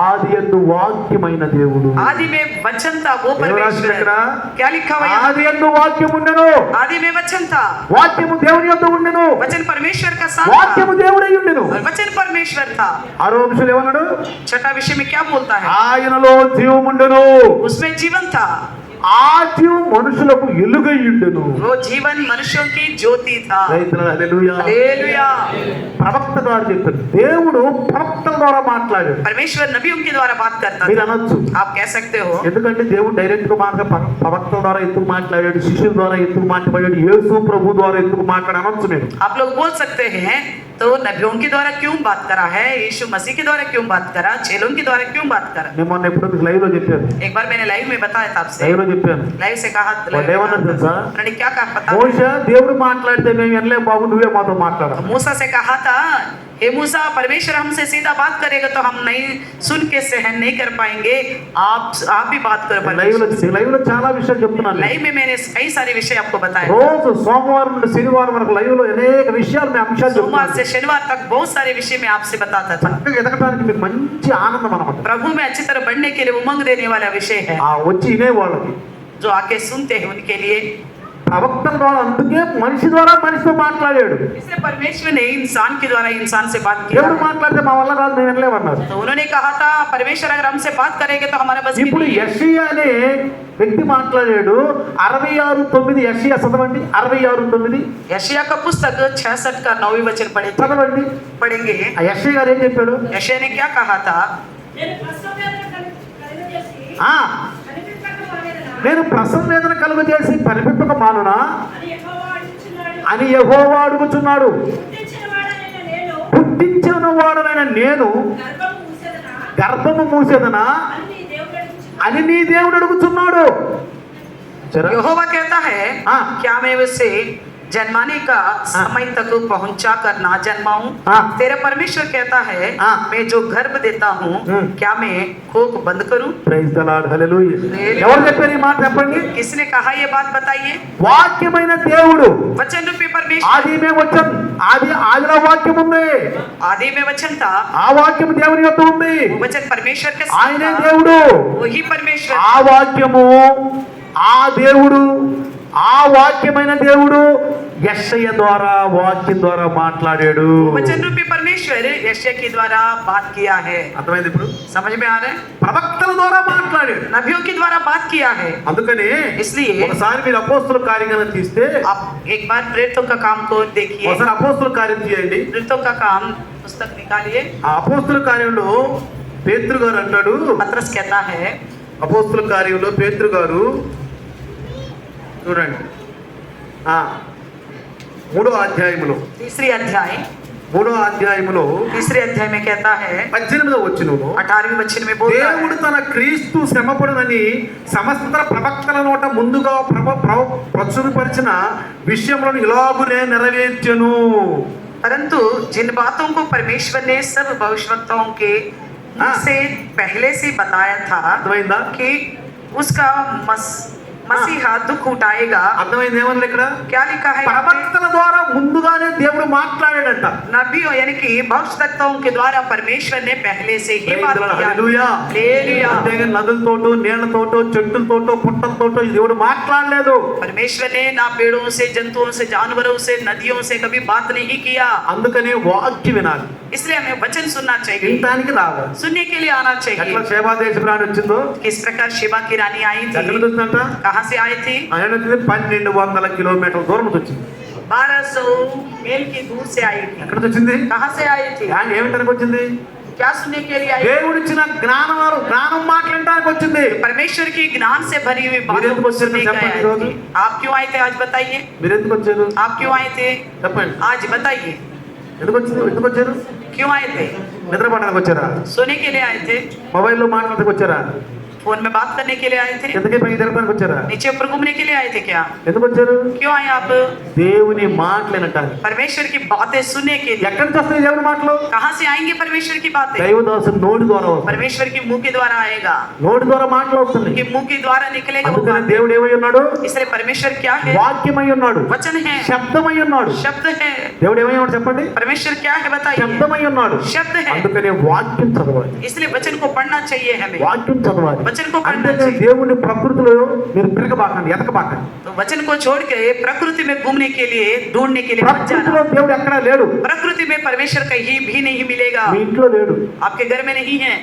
ఆది యందు వాక్యమైన దేవుడు. आदि में वचन था वो ఎవరు రాసింది ఇక్కడ? परमेश्वर. क्या लिखा हुआ है? ఆది యందు వాక్యం ఉండెను, आदि में वचन था. వాక్యము దేవుని యొద్ద ఉండెను, वचन परमेश्वर का साथ వాక్యము था దేవుడై ఉండెను. और वचन परमेश्वर था. ఆరో అంశంలో ఏమన్నాడు? छठा विषय में क्या बोलता है? ఆయనలో జీవముండెను, उसमें जीवन था. ఆ జీవం మనుషులకు ఎలుగై ఉండెను. वो जीवन मनुष्यों की ज्योति था. రైతులు హల్లెలూయా. हालेलुया. ప్రవక్త ద్వారా చెప్పారు. దేవుడు ప్రవక్తల ద్వారా మాట్లాడాడు. परमेश्वर नबियों के द्वारा बात करता మీరు था. అనొచ్చు, आप कह सकते हो ఎందుకంటే దేవుడు డైరెక్ట్ గా ప్రవక్తల ద్వారా ఎందుకు మాట్లాడాడు, శిష్యుల ద్వారా ఎందుకు మాట్లాడాడు, యేసు ప్రభు ద్వారా ఎందుకు మాట్లాడనొచ్చు. నేను आप लोग बोल सकते हैं तो नबियों के द्वारा क्यों बात करा है, यीशु मसीह के द्वारा क्यों बात करा, चेलों के द्वारा क्यों बात करा? నేను మొన్న ఎప్పుడో లైవ్ లో చెప్పాను. एक बार मैंने लाइव में बताया था आपसे. లైవ్ లో చెప్పాను. लाइव से कहा వాడు ఏమన్నా తెలుసా? उन्होंने क्या कहा पता? మోషే దేవుడు మాట్లాడితే మేము వినలేం బాబు, నువ్వే మాతో మాట్లాడాలి. मूसा से कहा था हे मूसा, परमेश्वर हमसे सीधा बात करेगा तो हम नहीं सुन के सहन नहीं कर पाएंगे, आप भी बात करो లైవ్ परमेश्वर। లో చాలా విషయాలు చెప్తున్నాను. लाइव में मैंने कई सारे विषय आपको बताए। రోజు సోమవారం నుండి శనివారం వరకు లైవ్ లో అనేక విషయాలు మేము అంశాలు सोमवार చెప్తున్నాను. से शनिवार तक बहुत सारे विषय मैं आपसे बताता था। చక్కగా ఎదగడానికి మీకు మంచి ఆనందం అన్నమాట. प्रभु में अच्छी तरह बढ़ने के लिए उमंग देने वाला विषय है। ఆ వచ్చి వినే వాళ్ళకి जो आके सुनते हैं उनके लिए। ప్రవక్తల ద్వారా, అందుకే మనిషి ద్వారా మనిషితో మాట్లాడాడు. इसलिए परमेश्वर ने इंसान के द्वारा इंसान से बात की। ఎవరు మాట్లాడితే మా వల్ల కాదు, మేము వినలేమన్నారు. तो उन्होंने कहा था परमेश्वर अगर हमसे बात करेंगे तो हमारे बस की ఇప్పుడు नहीं है। యెషయా అనే వ్యక్తి మాట్లాడాడు. 66:9 యెషయా చదవండి. 66:9 यशायाह का पुस्तक 66 का 9वीं वचन చదవండి. पढ़ेंगे। ఆ యెషయా గారు ఏం చెప్పాడు? यशायाह ने क्या कहा था? ఆ నేను ప్రసవేదన కలుగజేసి పరిపెప్పక మానునా అని యెహోవా అడుగుచున్నాడు. పుట్టించిన వాడనైన నేను గర్భము మూసేదనా అని నీ దేవుడు అడుగుచున్నాడు. यहोवा कहता है हाँ। क्या मैं उसे जन्माने का समय तक पहुंचा कर ना जन्माऊं? हाँ। तेरा परमेश्वर कहता है हाँ। मैं जो गर्भ देता हूँ क्या मैं कोख बंद करूं? ప్రైజ్ ది లార్డ్, హల్లెలూయా. ఎవరు చెప్పారు ఈ మాట చెప్పండి? किसने कहा ये बात बताइए? వాక్యమైన దేవుడు. वचन रूपी परमेश्वर। ఆదిమే వచ్చన్, ఆదిలో వాక్యం ఉంది. आदि में वचन था, ఆ వాక్యం దేవుని యొక్క ఉంది. वो वचन परमेश्वर के साथ ఆయనే था, దేవుడు. वही परमेश्वर। ఆ వాక్యము, ఆ దేవుడు, ఆ వాక్యమైన దేవుడు యెషయా ద్వారా, వాక్యం ద్వారా మాట్లాడాడు. वचन रूपी परमेश्वर यशायाह के द्वारा बात किया है। అర్థమైంది ఇప్పుడు? समझ में आ रहा है? ప్రవక్తల ద్వారా మాట్లాడాడు. नबियों के द्वारा बात किया है। అందుకని इसलिए ఒకసారి మీరు అపోస్తుల కార్యం తీస్తే, आप एक बार प्रेरितों का काम को देखिए। ఒకసారి అపోస్తుల కార్యం తీయండి. प्रेरितों का काम पुस्तक निकालिए। ఆ అపోస్తుల కార్యంలో పేతురు గారు అంటాడు, पतरस कहता है, అపోస్తుల కార్యంలో పేతురు గారు చూడండి, 3వ అధ్యాయములో तीसरी अध्याय 3వ అధ్యాయములో तीसरे अध्याय में कहता है 18వ వచనములో 18वें वचन में बोलता దేవుడు है, తన క్రీస్తు శ్రమపడునని సమస్త ప్రవక్తల నోట ముందుగా ప్రచురపరిచిన విషయములను ఇలాగునే నెరవేర్చెను. परंतु जिन बातों को परमेश्वर ने सब भविष्यवक्ताओं के मुंह से पहले से बताया था అర్థమైందా? कि उसका मसीहा दुख उठाएगा। అర్థమైంది ఏమన్నా ఇక్కడ? क्या लिखा है? ప్రవక్తల ద్వారా ముందుగానే దేవుడు మాట్లాడాడంట. नबियों यानी कि भविष्यवक्ताओं के द्वारा परमेश्वर ने पहले से ही बात किया। హల్లెలూయా. हालेलुया। అంతేగాని నదులతోటో, నీళ్లతోటో, చెట్టులతోటో, పుట్టలతోటో ఈ దేవుడు మాట్లాడలేదు. परमेश्वर ने ना पेड़ों से, जंतुओं से, जानवरों से, नदियों से कभी बात नहीं किया। అందుకనే వాక్యం వినాలి, इसलिए हमें वचन सुनना चाहिए, వినటానికి రావాలి. सुनने के लिए आना ఎట్లా चाहिए। శేబా దేశ ప్రాణి వచ్చిందో, किस प्रकार शिवा की रानी आई ఎక్కడ थी, వచ్చిందంట? कहाँ से आई थी? ఆయన వచ్చింది 1200 కిలోమీటర్ల దూరం నుంచి వచ్చింది. 1200 मील की दूर से आई थी। ఎక్కడ వచ్చింది? कहाँ से आई थी? ఏమిటానికి వచ్చింది? क्या सुनने के लिए आई? దేవుడిచ్చిన జ్ఞానం మాట్లాడటానికి వచ్చింది. परमेश्वर की ज्ञान से भरी हुई बातों को सुनने के लिए आई थी। आप क्यों आए थे आज बताइए? మీరు ఎందుకు వచ్చారు आप क्यों आए थे చెప్పండి? आज बताइए? ఎందుకు వచ్చారు? क्यों आए थे? నిద్రపడడానికి వచ్చారా? सोने के लिए आए थे? మొబైల్లో మాట్లాడడానికి వచ్చారా? फोन में बात करने के लिए आए थे? ఎందుకే పైకి తిరగడానికి వచ్చారా? नीचे ऊपर घूमने के लिए आए थे क्या? ఎందుకు వచ్చారు? क्यों आए आप? దేవుని మాటలు వినటానికి. परमेश्वर की बातें सुनने के लिए। ఎక్కడి నుంచి వస్తాయి దేవుని మాటలు? कहाँ से आएंगे परमेश्वर की बातें? దైవదాసుని నోటి ద్వారా వస్తాయి. परमेश्वर की मुंह के द्वारा आएगा, నోటి ద్వారా మాటలు వస్తున్నాయి. कि मुंह के द्वारा निकलेगा वो అందుకని बात। దేవుడు ఏమై ఉన్నాడు? इसलिए परमेश्वर क्या है? వాక్యమై ఉన్నాడు, वचन है, శబ్దమై ఉన్నాడు. शब्द है। దేవుడు ఏమై ఉన్నాడు చెప్పండి? परमेश्वर क्या है बताइए? శబ్దమై ఉన్నాడు. शब्द है। అందుకనే వాక్యం చదవాలి, इसलिए वचन को पढ़ना चाहिए हमें। వాక్యం చదవాలి. वचन को पढ़ना అంతేగాని चाहिए। దేవుని ప్రకృతిలో మీరు తిరగబాకండి, ఎతకబాకండి. तो वचन को छोड़ के प्रकृति में घूमने के लिए, ढूंढने के लिए मत ప్రకృతిలో जाना। దేవుడు ఎక్కడా లేడు. प्रकृति में परमेश्वर कहीं भी नहीं मिलेगा। మీ ఇంట్లో లేడు, आपके घर में नहीं है,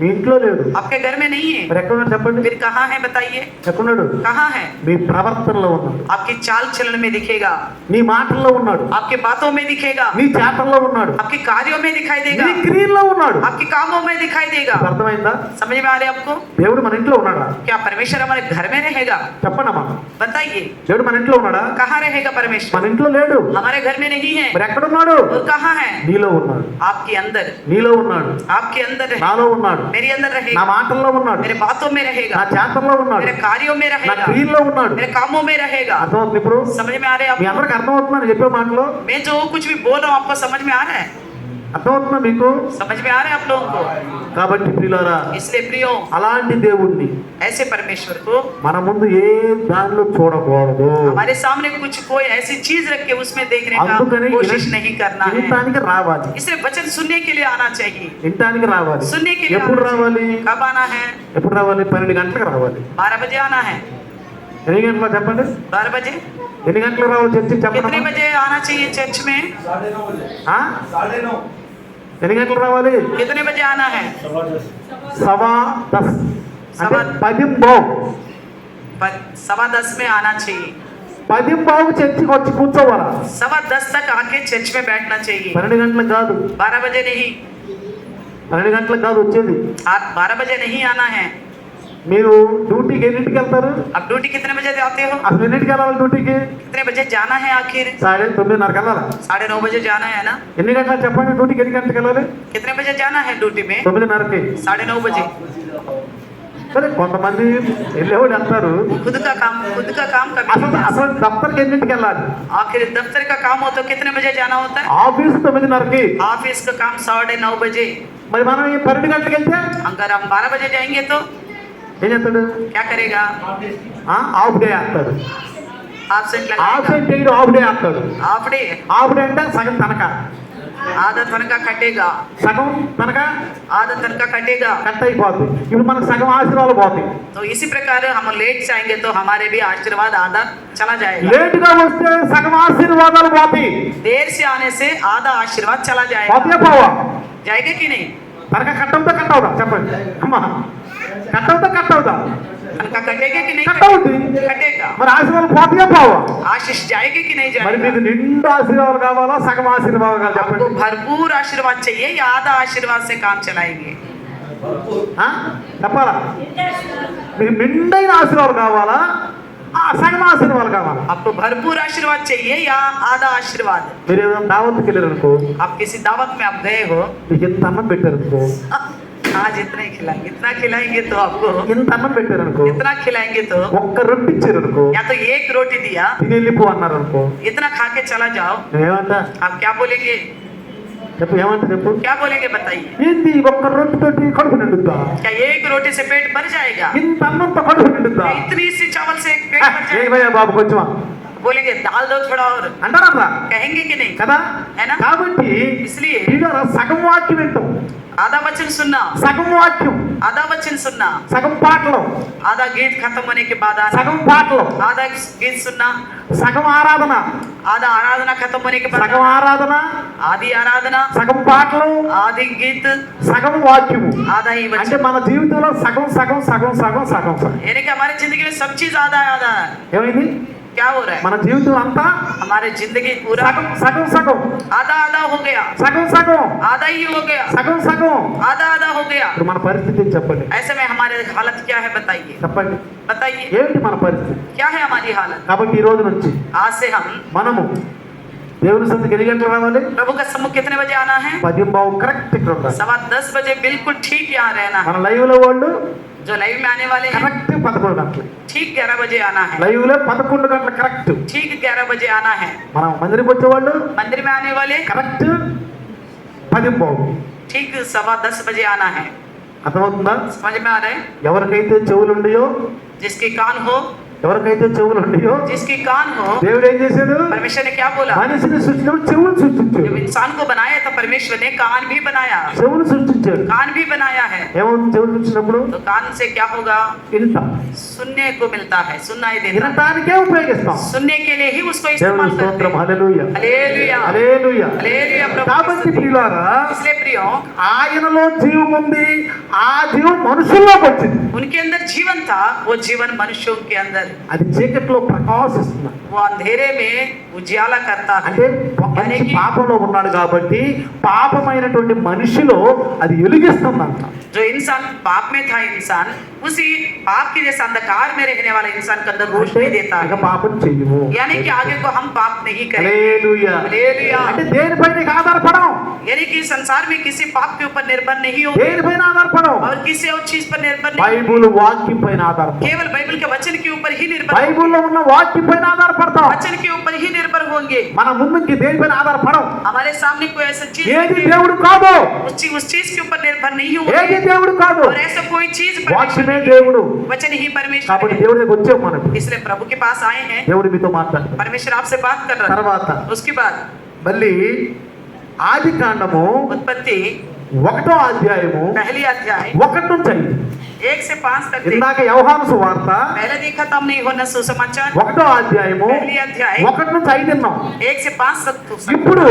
మీ ఇంట్లో లేడు. आपके घर में नहीं है। మరి ఎక్కడున్నాడు చెప్పండి? फिर कहाँ है बताइए? ఎక్కడున్నాడు? कहाँ है? మీ ప్రవర్తనలో ఉన్నాడు, आपकी चाल चलन में दिखेगा, నీ మాటల్లో ఉన్నాడు, आपके बातों में दिखेगा, నీ చేతల్లో ఉన్నాడు, आपके कार्यों में दिखाई देगा, నీ క్రియల్లో ఉన్నాడు. आपके कामों में दिखाई देगा। ఇప్పుడు అర్థమైందా? समझ में आ रहा है आपको? దేవుడు మన ఇంట్లో ఉన్నాడా? क्या परमेश्वर हमारे घर में रहेगा? చెప్పండి అమ్మా. बताइए, దేవుడు మన ఇంట్లో ఉన్నాడా? कहाँ रहेगा परमेश्वर? మన ఇంట్లో లేడు. हमारे घर में नहीं है। మరి ఎక్కడున్నాడు? वो कहाँ है? నీలో ఉన్నాడు, आपके अंदर, నీలో ఉన్నాడు, आपके अंदर है, నాలో ఉన్నాడు, मेरे अंदर నా रहेगा, మాటల్లో ఉన్నాడు, मेरे बातों में నా रहेगा, చేతల్లో ఉన్నాడు, मेरे कार्यों में నా रहेगा, క్రియల్లో ఉన్నాడు. मेरे कामों में रहेगा। అర్థమవుతుంది ఇప్పుడు? समझ में आ रहा है మీ आपको? అందరికి అర్థమవుతుందని చెప్పే మాటలో मैं जो कुछ भी बोल रहा हूँ आपको समझ में आ रहा है? అర్థమవుతుందా మీకు? समझ में आ रहे हैं आप लोगों को? కాబట్టి ప్రియులారా, इसलिए प्रियो, అలాంటి దేవుణ్ణి ऐसे परमेश्वर को మన ముందు ఏ దానిలో చూడకూడదు. हमारे सामने कुछ कोई ऐसी चीज रख के उसमें देखने का అందుకని कोशिश नहीं करना है। వినటానికి రావాలి, इसलिए वचन सुनने के लिए आना चाहिए, వినటానికి రావాలి. सुनने के लिए ఎప్పుడు आना రావాలి? चाहिए। कब आना है? ఎప్పుడు రావాలి? 12 గంటలకు రావాలి. 12 बजे आना है। ఎన్ని గంటలకు చెప్పండి? 12 बजे। ఎన్ని గంటలకు రావాలి చర్చికి कितने చెప్పండి? बजे आना चाहिए चर्च में? ఆ? ఎన్ని గంటలకు రావాలి? कितने बजे आना है? 10:15 అంటే సవా- 10:15. 10:15 में आना चाहिए। 10:15 చర్చికి వచ్చి కూర్చోవాలా? 10:15 तक आके चर्च में बैठना चाहिए। 12 గంటలకు కాదు, 12 बजे नहीं, 12 గంటలకు కాదు వచ్చేది. आप 12 बजे नहीं आना है। మీరు డ్యూటీకి ఎన్నింటికి వెళ్తారు? अब ड्यूटी कितने बजे आते हो? అసలు ఎన్నింటికి వెళ్ళాలి డ్యూటీకి? कितने बजे जाना है आखिर? 9:30కి వెళ్ళాలా? 9:30 बजे जाना है ना? ఎన్ని गंटలకు చెప్పండి? డ్యూటీకి ఎన్ని గంటలకు వెళ్ళాలి? कितने बजे जाना है ड्यूटी में? 9:30కి. 9:30 बजे। సరే, కొంతమంది వెళ్ళేవాళ్ళు వెళ్తారు. खुद का काम कभी అసలు नहीं అసలు దఫ్తర్కి ఎన్నింటికి వెళ్ళాలి? है। आखिर दफ्तर का काम हो तो कितने बजे जाना होता है? ఆఫీస్ 9:30కి. ऑफिस का काम 9:30 बजे। మరి మనం ఈ 12 గంటలకు వెళ్తే अगर हम 12 बजे जाएंगे तो ఏం చేస్తాడు? क्या करेगा? హాఫ్ డే వేస్తాడు. एब्सेंट ఆబ్సెంట్ लगाएगा। చేయడు, హాఫ్ డే వేస్తాడు. हाफ डे, హాఫ్ డే అంటే సగం తనఖా, आधा तनखा कटेगा, సగం తనఖా आधा तनखा कटेगा। కట్ అయిపోద్ది. ఇప్పుడు మనకు సగం ఆశీర్వాదాలు పోతాయి. तो इसी प्रकार हम लेट से आएंगे तो हमारे भी आशीर्वाद आधा चला जाएगा। లేటుగా వస్తే సగం ఆశీర్వాదాలు పోతాయి. देर से आने से आधा आशीर्वाद चला పోతే जाएगा। పోవా? जाएगा कि नहीं? తనఖా కట్ అవుతా కట్ అవుదా చెప్పండి అమ్మా? కట్ అవుతా కట్ అవుదా? तनखा कटेगा कि नहीं? కట్ అవుతుంది. कटेगा। మరి ఆశీర్వాదాలు పోతే పోవా? आशीष जाएगा कि नहीं మరి जाएगा? మీకు నిండు ఆశీర్వాదాలు కావాలా, సగం ఆశీర్వాదాలు కావాలా आपको చెప్పండి? भरपूर आशीर्वाद चाहिए या आधा आशीर्वाद से काम चलाएंगे? ఆ? చెప్పాలా? మీకు నిండైన ఆశీర్వాదాలు కావాలా, సగం ఆశీర్వాదాలు కావాలా? आपको भरपूर आशीर्वाद चाहिए या आधा आशीर्वाद? మీరు ఏదైనా దావత్కి వెళ్ళారు అనుకో, आप किसी दावत में आप गए हो, మీకు ఇంత అన్నం పెట్టారు అనుకో, आज इतना ही खिलाएंगे, इतना खिलाएंगे तो आपको, ఇంత అన్నం పెట్టారు అనుకో, इतना खिलाएंगे तो, ఒక్క రొట్టె ఇచ్చారు అనుకో, या तो एक रोटी दिया, తిని వెళ్ళిపో అన్నారు అనుకో, इतना खा के चला जाओ, నువ్వేమంటా? आप क्या बोलेंगे? చెప్పు, ఏమంటా చెప్పు. क्या बोलेंगे बताइए? ఏంది ఒక్క రొట్టెతోటి కడుపు నిండుద్దా? क्या एक रोटी से पेट भर जाएगा? ఇంత అన్నంతో కడుపు నిండుద్దా? क्या ఇतनी सी चावल से पेट भर ఏ जाएगा? భయ్యా బాబు కొంచెమా बोलेंगे दाल दो थोड़ा और, అంటారా कहेंगे कि नहीं? కదా? है ना? కాబట్టి इसलिए వీళ్ళ సగం వాక్యం వింటాం, आधा वचन सुनना, సగం వాక్యం, आधा वचन सुनना, సగం పాటలు, आधा गीत खत्म होने के बाद आना, సగం పాటలు, आधा गीत सुनना, సగం ఆరాధన, आधा आराधना खत्म होने के बाद సగం ఆరాధన, आधी आराधना, సగం పాటలు, आधी गीत, సగం వాక్యము. आधा ही అంటే वचन। మన జీవితంలో సగం సగం సగం సగం సగం సగం यानी कि हमारी जिंदगी में सब चीज आधा है। ఏమైంది? क्या हो रहा है? మన జీవితం అంతా हमारे जिंदगी पूरा సగం సగం సగం आधा आधा हो गया, సగం సగం आधा ही हो गया, సగం సగం. आधा आधा हो गया। ఇప్పుడు మన పరిస్థితి ఏంటి చెప్పండి? ऐसे में हमारे हालत क्या है बताइए? చెప్పండి, बताइए ఏంటి మన పరిస్థితి? क्या है हमारी हालत? కాబట్టి ఈ రోజు నుంచి आज से हम మనము దేవుని సన్నిధికి ఎన్ని గంటలు రావాలి? प्रभु का सम्मुख कितने बजे आना है? 10:15 కరెక్ట్ ఇక్కడ ఉండాలి. 10:15 बजे बिल्कुल ठीक यहाँ रहना है। మన లైవ్ లో వాళ్ళు जो लाइव में आने वाले हैं కరెక్ట్ 11 గంటలు, ठीक 11 बजे आना है, లైవ్ లో 11 గంటలు కరెక్ట్. ठीक 11 बजे आना है। మనం మందిరికి వచ్చేవాళ్ళు मंदिर में आने वाले కరెక్ట్ 10:15. ठीक 10:15 बजे आना है। అర్థమవుతుందా? समझ में आ रहा है? ఎవరికైతే చెవులు ఉండయో, जिसके कान हो, ఎవరికైతే చెవులు ఉండయో, जिसकी कान हो, దేవుడు ఏం చేశాడు? परमेश्वर ने क्या बोला? మనిషిని సృష్టించినప్పుడు చెవులు సృష్టించాడు. जब इंसान को बनाया तो परमेश्वर ने कान भी बनाया, చెవులు సృష్టించాడు. कान भी बनाया है। ఏమవుతుంది చెవులు సృష్టించినప్పుడు? तो कान से क्या होगा? వింటాం, सुनने को मिलता है, सुनाई देता है। వినటానికే ఉపయోగిస్తాం. सुनने के लिए ही उसको దేవుని इस्तेमाल करते స్తోత్రం, हैं। హల్లెలూయా हालेलुया, హల్లెలూయా. हालेलुया प्रभु की కాబట్టి स्तुति। ప్రియులారా, इसलिए प्रियो, ఆయనలో జీవం ఉంది, ఆ జీవం మనుషుల్లోకి వచ్చింది. उनके अंदर जीवन था, वो जीवन मनुष्यों के अंदर, అది చీకట్లో ప్రకాశిస్తుంది. वो अंधेरे में उजियाला करता है। అంటే మనిషి పాపంలో ఉన్నాడు కాబట్టి పాపమైనటువంటి మనిషిలో అది వెలిగిస్తుందంట. जो इंसान पाप में था, इंसान उसी पाप के जैसे अंधकार में रहने वाला इंसान के अंदर रोशनी देता ఇక है। పాపం చెయ్యము. यानी कि आगे को हम पाप नहीं करेंगे। హల్లెలూయా. हालेलुया। అంటే దేనిపై నీకు ఆధారపడం? यानी कि संसार में किसी पाप के ऊपर निर्भर नहीं हो దేనిపైన ఆధారపడం और किसी और चीज पर निर्भर नहीं, బైబిల్ వాక్యం పైన ఆధారపడం केवल बाइबल के वचन के ऊपर ही निर्भर, బైబిల్లో ఉన్న వాక్యం పైన ఆధారపడతాం वचन के ऊपर ही निर्भर होंगे। మన ముందుకి దేనిపైన ఆధారపడం हमारे सामने कोई ऐसा चीज ఏది नहीं है, దేవుడు కాదు उस चीज के ऊपर निर्भर नहीं ఏది होंगे, దేవుడు కాదు और ऐसा कोई चीज परमेश्वर వాక్యమే नहीं, దేవుడు वचन ही परमेश्वर కాబట్టి है। దేవుడి దగ్గర వచ్చాం మనకు इसलिए प्रभु के पास आए हैं, దేవుడు మీతో మాట్లాడతాడు परमेश्वर आपसे बात कर रहा తర్వాత है। उसके बाद మళ్ళీ ఆది కాండము उत्पत्ति 1వ అధ్యాయము पहली अध्याय 1 నుంచి 5 1 से 5 तक ఇందాక యోహాను సువార్త पहले देखा था हमने यूहन्ना सुसमाचार 1వ అధ్యాయము पहली अध्याय 1 నుంచి 5 విన్నాం 1 से 5 तक तो ఇప్పుడు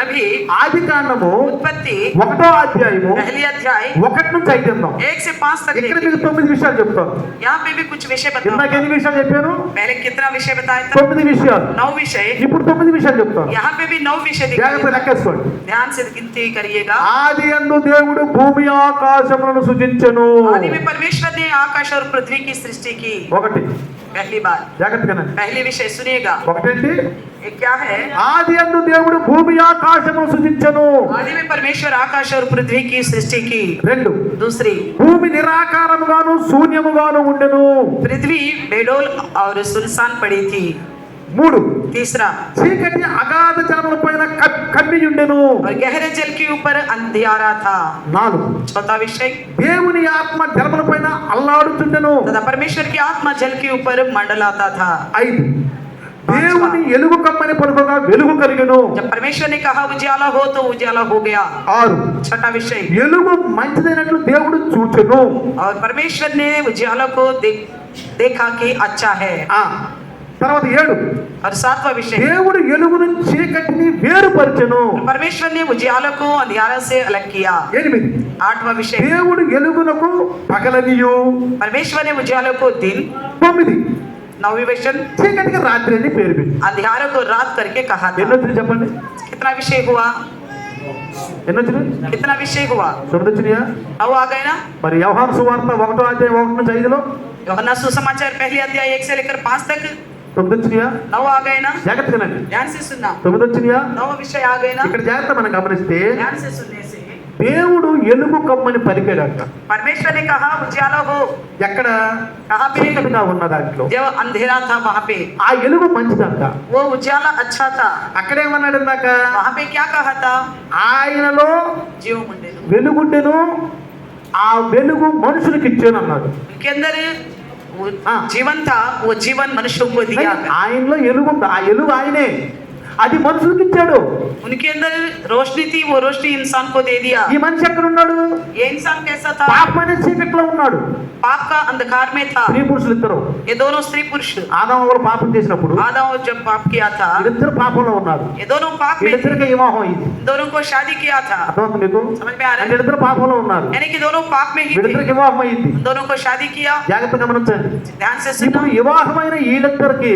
अभी ఆది కాండము उत्पत्ति 1వ అధ్యాయము पहली अध्याय 1 నుంచి 5 విన్నాం 1 से 5 तक ఇక్కడ देखें। మీకు 9 విషయాలు చెప్తాను यहाँ पे भी कुछ विषय ఇందాక बताओ। ఎన్ని విషయాలు చెప్పాను पहले कितना विषय बताया था? 9 విషయాలు 9 विषय। ఇప్పుడు 9 విషయాలు చెప్తాను यहाँ पे भी 9 विषय జాగ్రత్త दिखाई, లెక్కేసుకోండి ध्यान से गिनती करिएगा। ఆది యందు దేవుడు భూమి ఆకాశములను సృజించెను आदि में परमेश्वर ने आकाश और पृथ्वी की सृष्टि की। ఒకటి पहली बात, జాగ్రత్తగా पहली विषय सुनिएगा। ఒకటేంటి ये क्या है? ఆది యందు దేవుడు భూమి ఆకాశములను సృజించెను आदि में परमेश्वर आकाश और पृथ्वी की सृष्टि की। రెండు दूसरी, భూమి నిరాకారముగాను శూన్యముగాను ఉండెను पृथ्वी बेडोल और सुनसान पड़ी थी। మూడు तीसरा, చీకటి అగాధ జలముల పైన కమ్మి ఉండెను और गहरे जल के ऊपर अंधियारा था। నాలుగు चौथा विषय, దేవుని ఆత్మ జలముల పైన అల్లాడుచుండెను तथा परमेश्वर की आत्मा जल के ऊपर मंडलाता था। ఐదు దేవుని ఎలుగు కమ్మని పలుకగా వెలుగు కలిగెను जब परमेश्वर ने कहा उजाला हो तो उजाला हो गया। ఆరు छठा विषय, ఎలుగు మంచిదైనట్లు దేవుడు చూచెను और परमेश्वर ने उजाला को देखा कि अच्छा है। ఆ తర్వాత ఏడు और सातवां विषय, దేవుడు ఎలుగు నుంచి చీకటిని వేరుపరచెను परमेश्वर ने उजाला को अंधियारा से अलग किया। ఎనిమిది आठवां विषय, దేవుడు ఎలుగునకు పగలనియు परमेश्वर ने उजाला को दिन। తొమ్మిది नौवीं विषय, చీకటికి రాత్రి అని పేరు పెట్టి अंधियारा को रात करके कहा था। ఎన్నొచ్చినాయి చెప్పండి कितना विषय हुआ? ఎన్నొచ్చినాయి कितना विषय हुआ? తొమ్మిది వచ్చినాయా 9 आ गए ना? మరి యోహాను సువార్త 1వ అధ్యాయం 1 నుంచి 5లో यूहन्ना सुसमाचार पहली अध्याय 1 से लेकर 5 तक తొమ్మిది వచ్చినాయా 9 आ गए ना? జాగ్రత్తగానండి ध्यान से सुनना। తొమ్మిది వచ్చినాయా 9 विषय आ गए ना? ఇక్కడ జాగ్రత్త మనం గమనిస్తే ध्यान से सुनने से దేవుడు ఎలుగు కమ్మని పలికాడంట परमेश्वर ने कहा उजाला हो। ఎక్కడ कहाँ पे? చీకటిగా ఉన్న దాంట్లో जब अंधेरा था वहाँ पे ఆ ఎలుగు మంచిదంట वो उजाला अच्छा था। అక్కడేమన్నాడు ఇందాక वहाँ पे क्या कहा था? ఆయనలో जीव मुंडे लो। వెలుగుండెను ఆ వెలుగు మనుషులకు ఇచ్చాను అన్నాడు उनके अंदर वो हाँ। जीवन था, वो जीवन मनुष्यों को दिया। ఆయనలో ఎలుగు ఉంది ఆ ఎలుగు ఆయనే అది మనుషులకు ఇచ్చాడు उनके अंदर रोशनी थी, वो रोशनी इंसान को दे दिया। ఈ మనిషి ఎక్కడ ఉన్నాడు ये इंसान कैसा था? పాపం అనే చీకట్లో ఉన్నాడు पाप का अंधकार में था। స్త్రీ పురుషులు ఇద్దరు ये दोनों स्त्री पुरुष, ఆదాము వాళ్ళు పాపం చేసినప్పుడు आदम जब पाप किया था, వీళ్ళిద్దరు పాపంలో ఉన్నారు ये दोनों पाप में थे। వీళ్ళిద్దరికి వివాహం అయింది इन दोनों को शादी किया था। అర్థమవుతుంది మీకు समझ में आ रहा है? వీళ్ళిద్దరు పాపంలో ఉన్నారు यानी कि दोनों पाप में ही थे। వీళ్ళిద్దరికి వివాహం అయింది इन दोनों को शादी किया। జాగ్రత్తగా గమనించండి ध्यान से सुनो। ఇప్పుడు వివాహమైన వీళ్ళిద్దరికి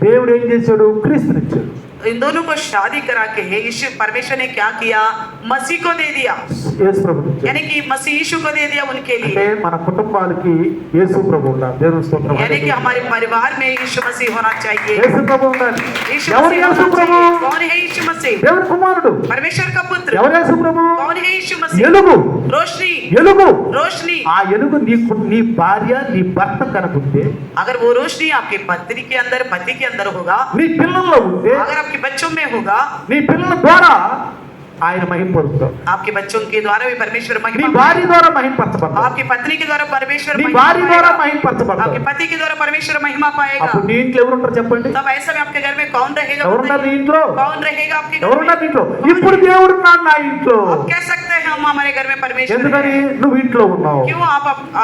దేవుడు ఏం చేశాడు క్రీస్తునిచ్చాడు इन दोनों को शादी करा के यीशु परमेश्वर ने क्या किया? मसीह को दे दिया। యేసు ప్రభుని ఇచ్చాడు. यानी कि मसीह यीशु को दे दिया उनके అంటే लिए। మన కుటుంబాలకి యేసు ప్రభు ఉండాలి దేవుని స్తోత్రం यानी कि हमारे परिवार में यीशु मसीह होना चाहिए। యేసు ప్రభు ఉండాలి यीशु ఎవరు मसीह యేసు होना ప్రభు चाहिए। कौन है यीशु मसीह? దేవుని కుమారుడు परमेश्वर का पुत्र। ఎవరు యేసు ప్రభు कौन है यीशु मसीह? ఎలుగు रोशनी, ఎలుగు रोशनी। ఆ ఎలుగు నీ భార్య నీ భర్త కనుకుంటే अगर वो रोशनी आपके पत्नी के अंदर, पति के अंदर होगा, నీ పిల్లల్లో ఉంటే अगर आपके बच्चों में होगा, నీ పిల్లల ద్వారా ఆయన మహింపరుస్తాడు आपके बच्चों के द्वारा भी परमेश्वर నీ महिमा భార్య पाएगा। ద్వారా మహింపరచబడతాడు आपकी पत्नी के द्वारा परमेश्वर నీ महिमा భార్య ద్వారా पाएगा। మహింపరచబడతాడు आपके पति के द्वारा परमेश्वर महिमा पाएगा। అప్పుడు నీ ఇంట్లో ఎవరుంటారు చెప్పండి तब ऐसा में आपके घर में कौन रहेगा? ఎవరున్నారు నీ ఇంట్లో कौन रहेगा आपके घर में? ఎవరున్నారు నీ ఇంట్లో ఇప్పుడు దేవుడు ఉన్నాడు నా ఇంట్లో आप कह सकते हैं हम हमारे घर में परमेश्वर ఎందుకని है। నువ్వు ఇంట్లో ఉన్నావు क्यों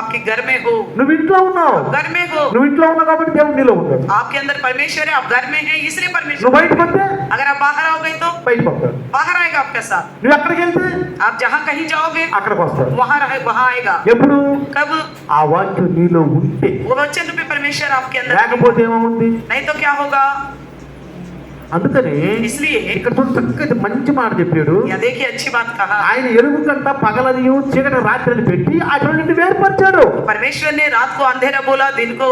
आपके घर में हो? నువ్వు ఇంట్లో ఉన్నావు घर में हो, నువ్వు ఇంట్లో ఉన్నావు కాబట్టి దేవుడు నీలో ఉంటాడు आपके अंदर परमेश्वर है, आप घर में हैं इसलिए परमेश्वर। నువ్వు బయటకు వస్తే अगर आप बाहर आओगे तो బయటకు వస్తాడు बाहर आएगा आपके साथ। నువ్వు ఎక్కడికి వెళ్తే आप जहाँ कहीं जाओगे అక్కడికి వస్తాడు वहाँ आएगा। ఎప్పుడు कब? ఆ వాక్యం నీలో ఉంటే वो वचन रूपी परमेश्वर आपके अंदर, లేకపోతే ఏమవుతుంది नहीं तो क्या होगा? అందుకని इसलिए ఇక్కడ చూడు చక్కటి మంచి మాట చెప్పాడు यह देखिए अच्छी बात कहा। ఆయన ఎలుగు కంట పగలనియు చీకటి రాత్రిని పెట్టి అటువంటి వేరుపరిచాడు परमेश्वर ने रात को अंधेरा बोला, दिन को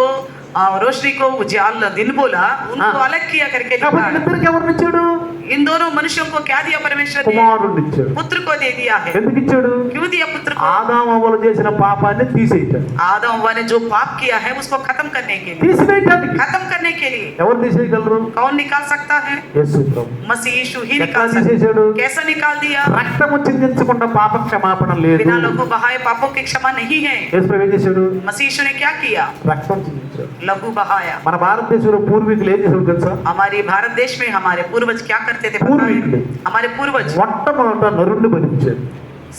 रोशनी को उजाल दिन बोला, उनको हाँ। अलग किया करके लिखा కాబట్టి है। వీళ్ళిద్దరికి ఎవరిని ఇచ్చాడు? इन दोनों मनुष्यों को क्या दिया परमेश्वर ने? కుమారుడిని ఇచ్చాడు. पुत्र को दे दिया है। ఎందుకు ఇచ్చాడు? क्यों दिया पुत्र को? ఆదాము అవ్వలు చేసిన పాపాన్ని తీసేయటాడు. आदम हव्वा ने जो पाप किया है उसको खत्म करने के लिए, తీసివేయటానికి खत्म करने के लिए ఎవరు తీసేయగలరు? कौन निकाल सकता है? యేసు ప్రభు. मसीह यीशु ही ఎట్లా निकाल सकता తీసేశాడు? है। कैसा निकाल दिया? రక్తము చిందించకుండా పాప క్షమాపణ లేదు. बिना लहू बहाए पापों की क्षमा नहीं है। యేసు ప్రభు ఏం చేశాడు? मसीह यीशु ने क्या किया? రక్తం చిందించాడు. लहू बहाया। మన భారతదేశంలో పూర్వీకులు ఏం చేశారు తెలుసా? हमारे भारत देश में हमारे पूर्वज क्या करते थे पता है? हमारे पूर्वज మొట్టమొదట నరుణ్ణి బలించాడు.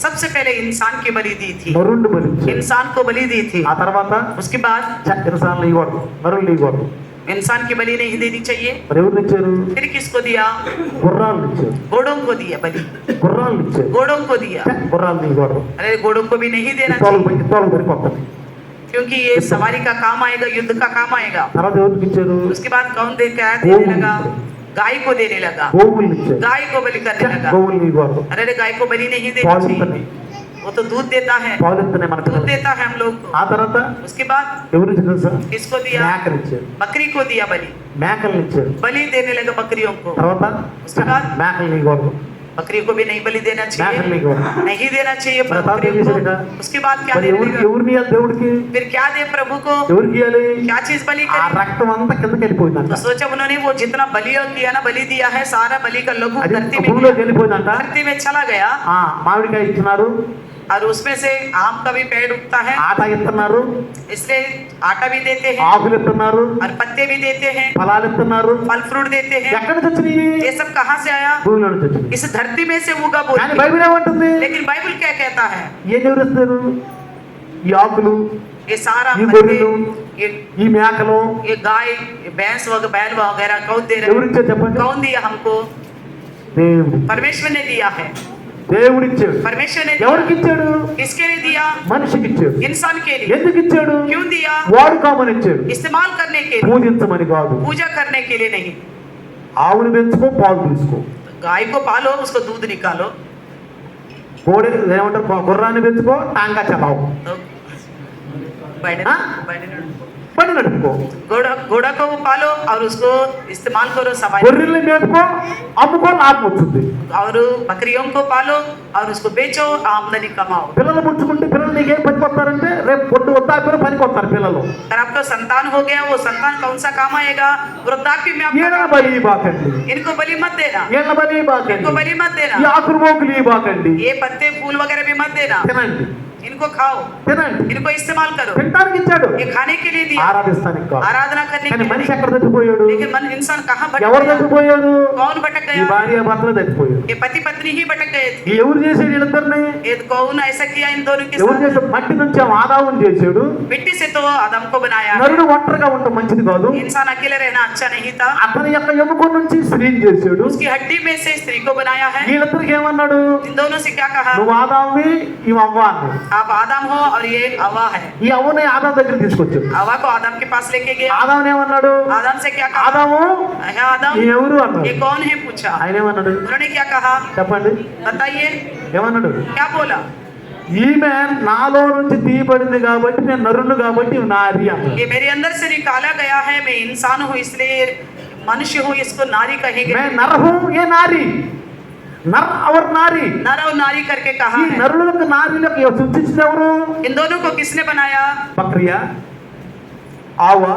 सबसे पहले इंसान की बलि दी थी, నరుణ్ణి బలించాడు. इंसान को बलि दी थी। ఆ తర్వాత उसके बाद ఇన్సాన్లు ఇవ్వడు, నరుళ్ళు ఇవ్వడు. इंसान की बलि नहीं देनी चाहिए। మరి ఎవరిని ఇచ్చారు? फिर किसको दिया? గుర్రాలను ఇచ్చారు. घोड़ों को दिया बलि, గుర్రాలను ఇచ్చారు. घोड़ों को दिया। గుర్రాలను ఇవ్వడు. अरे घोड़ों को भी नहीं देना తోలు चाहिए, తోలు పడిపోతుంది. क्योंकि ये सवारी का काम आएगा, युद्ध का काम आएगा। తర్వాత ఎవరికి ఇచ్చారు? उसके बाद कौन दे क्या देने लगा? गाय को देने लगा, గోవుల్ని ఇచ్చారు. गाय को बलि करने लगा। గోవుల్ని ఇవ్వడు. अरे गाय को बलि नहीं देना పాలు चाहिए, ఇస్తున్నాయి. वो तो दूध देता है, పాలు ఇస్తున్నాయి మన दूध పిల్లలు. देता है हम लोग को। ఆ తర్వాత उसके बाद ఎవరికి తెలుసా? किसको दिया? మేకలు ఇచ్చారు. बकरी को दिया बलि, మేకల్ని ఇచ్చారు. बलि देने लगा बकरियों को। తర్వాత उसके बाद మేకల్ని ఇవ్వడు. बकरियों को भी नहीं बलि देना మేకల్ని चाहिए, ఇవ్వడు. नहीं देना चाहिए बताओ बकरियों कैसे को। देगा? उसके बाद क्या మరి देने ఎవరికి लगा? ఎవరిని ఇవ్వాలి దేవుడికి? फिर क्या दे प्रभु को? ఎవరికి ఇవ్వాలి? क्या चीज बलि ఆ करी? రక్తం అంతా కిందకి వెళ్ళిపోయిందంట. तो सोचा उन्होंने वो जितना बलि किया ना, बलि दिया है, सारा बलि का लघु అది धरती में భూమిలోకి వెళ్ళిపోయిందంట. धरती में चला गया। ఆ మామిడికాయ ఇస్తున్నారు, और उसमें से आम का भी पेड़ उगता है, ఆట ఇస్తున్నారు, इसलिए आटा भी देते हैं ఆకులు ఇస్తున్నారు, और पत्ते भी देते हैं, ఫలాలు ఇస్తున్నారు. फल फ्रूट देते हैं। ఎక్కడి నుంచి వచ్చినాయి? ये सब कहाँ से आया? భూమిలో నుంచి వచ్చినాయి. इस धरती में से उगा కానీ बोल। బైబిల్ ఏమంటుంది? लेकिन बाइबल क्या कहता है? ఏం ఎవరిస్తారు? ఈ ఆకులు, ये सारा ये पत्ते, गोरिल्लो, ये ఈ మేకలు ये गाय, ये भैंस वगैरह, बैल वगैरह कौन दे रहे हैं? ఎవరిచ్చారు చెప్పండి? कौन दिया हमको? దేవుడు. परमेश्वर ने दिया है, దేవుడు ఇచ్చాడు. परमेश्वर ने ఎవరికి दिया। ఇచ్చాడు? किसके लिए दिया? మనిషికి ఇచ్చాడు. इंसान के लिए। ఎందుకు ఇచ్చాడు? क्यों दिया? వాడుకోమని ఇచ్చాడు, इस्तेमाल करने के लिए, పూజించమని కాదు. पूजा करने के लिए नहीं। ఆవుని పెంచుకో, పాలు తీసుకో. गाय को पालो, उसको दूध निकालो। కోడి ఏమంటారు? గుర్రాన్ని పెంచుకో, టాంగా చలావు. तो बैठे हाँ? बैठे బండి నడుపుకో. घोड़ा घोड़ा को पालो और उसको इस्तेमाल करो सवारी, గొర్రెల్ని మేపుకో, అమ్ముకో, లాభం వస్తుంది. और बकरियों को पालो और उसको बेचो, आमदनी कमाओ। పిల్లలు పుచ్చుకుంటే పిల్లలు నీకేం పనికొస్తారంటే రేపు పొట్టు వద్దాపిన పనికి వస్తారు పిల్లలు. अगर आपका संतान हो गया, वो संतान कौन सा काम आएगा? वृद्धाप्य में आपका ఈయన काम। బలి బాకండి, इनको बलि मत देना, ఈయన బలి బాకండి, इनको बलि मत ఈ देना, ఆకులు మోకులు బాకండి. ये पत्ते फूल वगैरह भी मत देना, తినండి, इनको खाओ, తినండి. इनको इस्तेमाल करो। తినడానికి ఇచ్చాడు, ये खाने के लिए दिया, ఆరాధిస్తానికి కాదు. आराधना करने కానీ के మనిషి लिए। ఎక్కడ తప్పిపోయాడు? लेकिन मन इंसान कहाँ भटक ఎవరు गया? తప్పిపోయాడు? कौन भटक ఈ गया? భార్య భర్తలు తప్పిపోయాడు. ये पति पत्नी ही भटक गए थे। ఈ ఎవరు చేశాడు వీళ్ళిద్దరిని? ये कौन ऐसा किया इन दोनों के ఎవరు साथ? చేశాడు? మట్టి నుంచి ఆదావం చేశాడు. मिट्टी से तो आदम को बनाया है। నరుడు ఒంటరిగా ఉండటం మంచిది కాదు. इंसान अकेले रहना अच्छा नहीं था। అతని యొక్క ఎముక నుంచి స్త్రీని చేశాడు. उसकी हड्डी में से स्त्री को बनाया है। వీళ్ళిద్దరికి ఏమన్నాడు? इन दोनों से क्या कहा? నువ్వు ఆదాంవి, ఈ అవ్వ అన్నాడు. आप आदम हो और ये हवा है। ఈ అవ్వని ఆదాం దగ్గర తీసుకొచ్చాడు. हवा को आदम के पास लेके गया। ఆదాం ఏమన్నాడు? आदम से क्या कहा? ఆదాము, है आदम, ఈ ఎవరు అన్నాడు. ये कौन है पूछा। ఆయన ఏమన్నాడు? उन्होंने क्या कहा? చెప్పండి, बताइए ఏమన్నాడు? क्या बोला? ఈమె నాలో నుంచి తీయబడింది కాబట్టి నేను నరుడు కాబట్టి నారి అన్నాడు. ये मेरे अंदर से निकाला गया है, मैं इंसान हूँ इसलिए मनुष्य हूँ, इसको नारी कहेंगे। మే నరహు, ఏ నారి, నర్ అవర్ నారి. नर और नारी करके कहा ఈ है। నరులకు నారీలకు సృష్టించింది ఎవరు? इन दोनों को किसने बनाया? బక్రియా, ఆవా,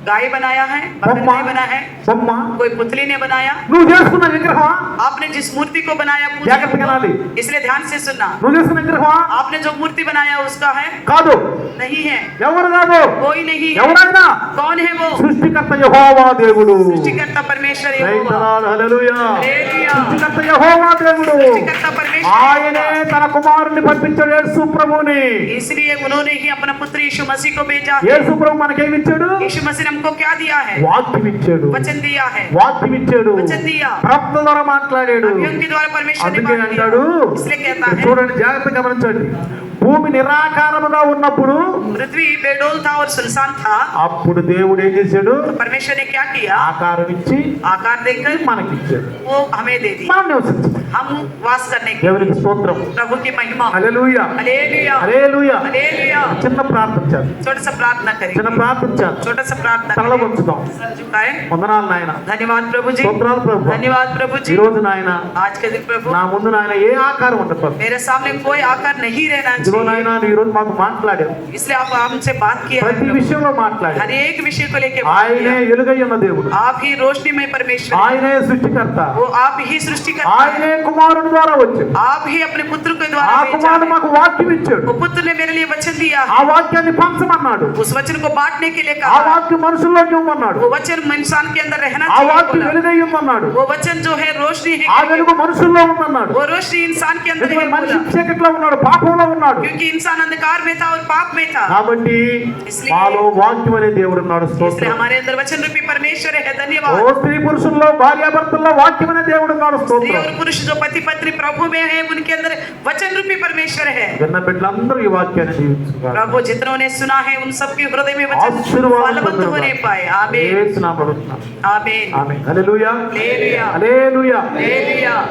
गाय बनाया है, बकरी బొమ్మ, नहीं बना है, బొమ్మ. कोई पुतली ने बनाया। నువ్వు చేసుకున్న విగ్రహమా? आपने जिस मूर्ति को बनाया पूजा జాగ్రత్తగా వినాలి. इसलिए ध्यान से सुनना। నువ్వు చేసుకున్న విగ్రహమా? आपने जो मूर्ति बनाया उसका है? కాదు. नहीं है, ఎవరు కాదు? कोई नहीं है। ఎవరైనా कौन है वो? సృష్టికర్త యెహోవా దేవుడు. सृष्टिकर्ता परमेश्वर ప్రైజ్ ది यहोवा। Lord, hallelujah. हालेलुया। సృష్టికర్త యెహోవా దేవుడు. सृष्टिकर्ता परमेश्वर ఆయనే తన కుమారుని పంపించాడు, యేసు ప్రభువుని. इसलिए उन्होंने ही अपना पुत्र यीशु मसीह को भेजा। యేసు ప్రభు మనకేమి ఇచ్చాడు? यीशु मसीह ने हमको क्या दिया है? వాక్యం ఇచ్చాడు, वचन दिया है, వాక్యం ఇచ్చాడు, वचन दिया, ప్రవక్తల ద్వారా మాట్లాడాడు. नबियों के द्वारा परमेश्वर ने అందుకే बात అంటాడు, दिया। इसलिए कहता है, చూడండి, జాగ్రత్తగా గమనించండి, భూమి నిరాకారముగా ఉన్నప్పుడు पृथ्वी बेडोल था और सुनसान था, అప్పుడు దేవుడు ఏం చేశాడు? तो परमेश्वर ने क्या किया? ఆకారం ఇచ్చి आकार देकर మనకిచ్చాడు, वो हमें दे दी, మనం నివసించాలి. हम वास करने के దేవునికి స్తోత్రం. प्रभु की महिमा। హల్లెలూయా, हालेलुया, హల్లెలూయా. हालेलुया। చిన్న ప్రార్థన చేద్దాం, छोटा सा प्रार्थना करें, చిన్న ప్రార్థన చేద్దాం. छोटा सा प्रार्थना తల करें। వంచుదాం. सर झुकाएं। వందనాలు నాయన, धन्यवाद प्रभु जी, స్తోత్రాలు ప్రభు. धन्यवाद प्रभु ఈ जी। రోజు నాయన आज के दिन प्रभु నా ముందు నాయన ఏ ఆకారం ఉండదు. मेरे सामने कोई आकार नहीं रहना ఇదిగో चाहिए, నాయన నువ్వు ఈ రోజు మాకు మాట్లాడావు, इसलिए आप हमसे बात किया है ప్రతి प्रभु। విషయంలో మాట్లాడావు. हर एक विषय को लेके बात ఆయనే किया। వెలుగై ఉన్న దేవుడు, आप ही रोशनी में परमेश्वर हैं। ఆయనే సృష్టికర్త, वो आप ही सृष्टि करता ఆయనే है, కుమారుని ద్వారా వచ్చాడు. आप ही अपने पुत्र के ఆ द्वारा भेजा కుమారుడు है। మాకు వాక్యం ఇచ్చాడు, वो पुत्र ने मेरे लिए वचन दिया ఆ है, వాక్యాన్ని పంచమన్నాడు, उस वचन को बांटने के लिए ఆ कहा है। వాక్యం మనుషుల్లోకి ఇవ్వమన్నాడు, वो वचन इंसान के अंदर रहना ఆ चाहिए వాక్యం बोला। వెలుగై ఇవ్వమన్నాడు, वो वचन जो है रोशनी ఆ है, వెలుగు మనుషుల్లో ఉందన్నాడు. वो रोशनी इंसान के अंदर ఎందుకంటే है మనిషి बोला। చీకట్లో ఉన్నాడు, పాపంలో ఉన్నాడు. क्योंकि इंसान अंधकार में था और पाप में था, కాబట్టి इसलिए- మాలో వాక్యం అనే దేవుడు ఉన్నాడు. इसलिए స్తోత్రం. हमारे अंदर वचन रूपी परमेश्वर है। ఓ धन्यवाद। స్త్రీ పురుషుల్లో భార్యాభర్తల్లో వాక్యం అనే దేవుడు ఉన్నాడు. स्त्री స్తోత్రం. और पुरुष जो पति पत्नी प्रभु में है, उनके अंदर वचन रूपी परमेश्वर है। విన్న బిడ్డలందరూ ఈ వాక్యాన్ని జీవించుకోవాలి. प्रभु जितनों ने सुना है उन सबके हृदय में वचन ఆశీర్వాదం फलवंत పొందుగాక. होने पाए। आमीन, యేసు నామములో అడుగుతున్నాను. आमीन, ఆమేన్. హల్లెలూయా, हालेलुया, హల్లెలూయా. हालेलुया।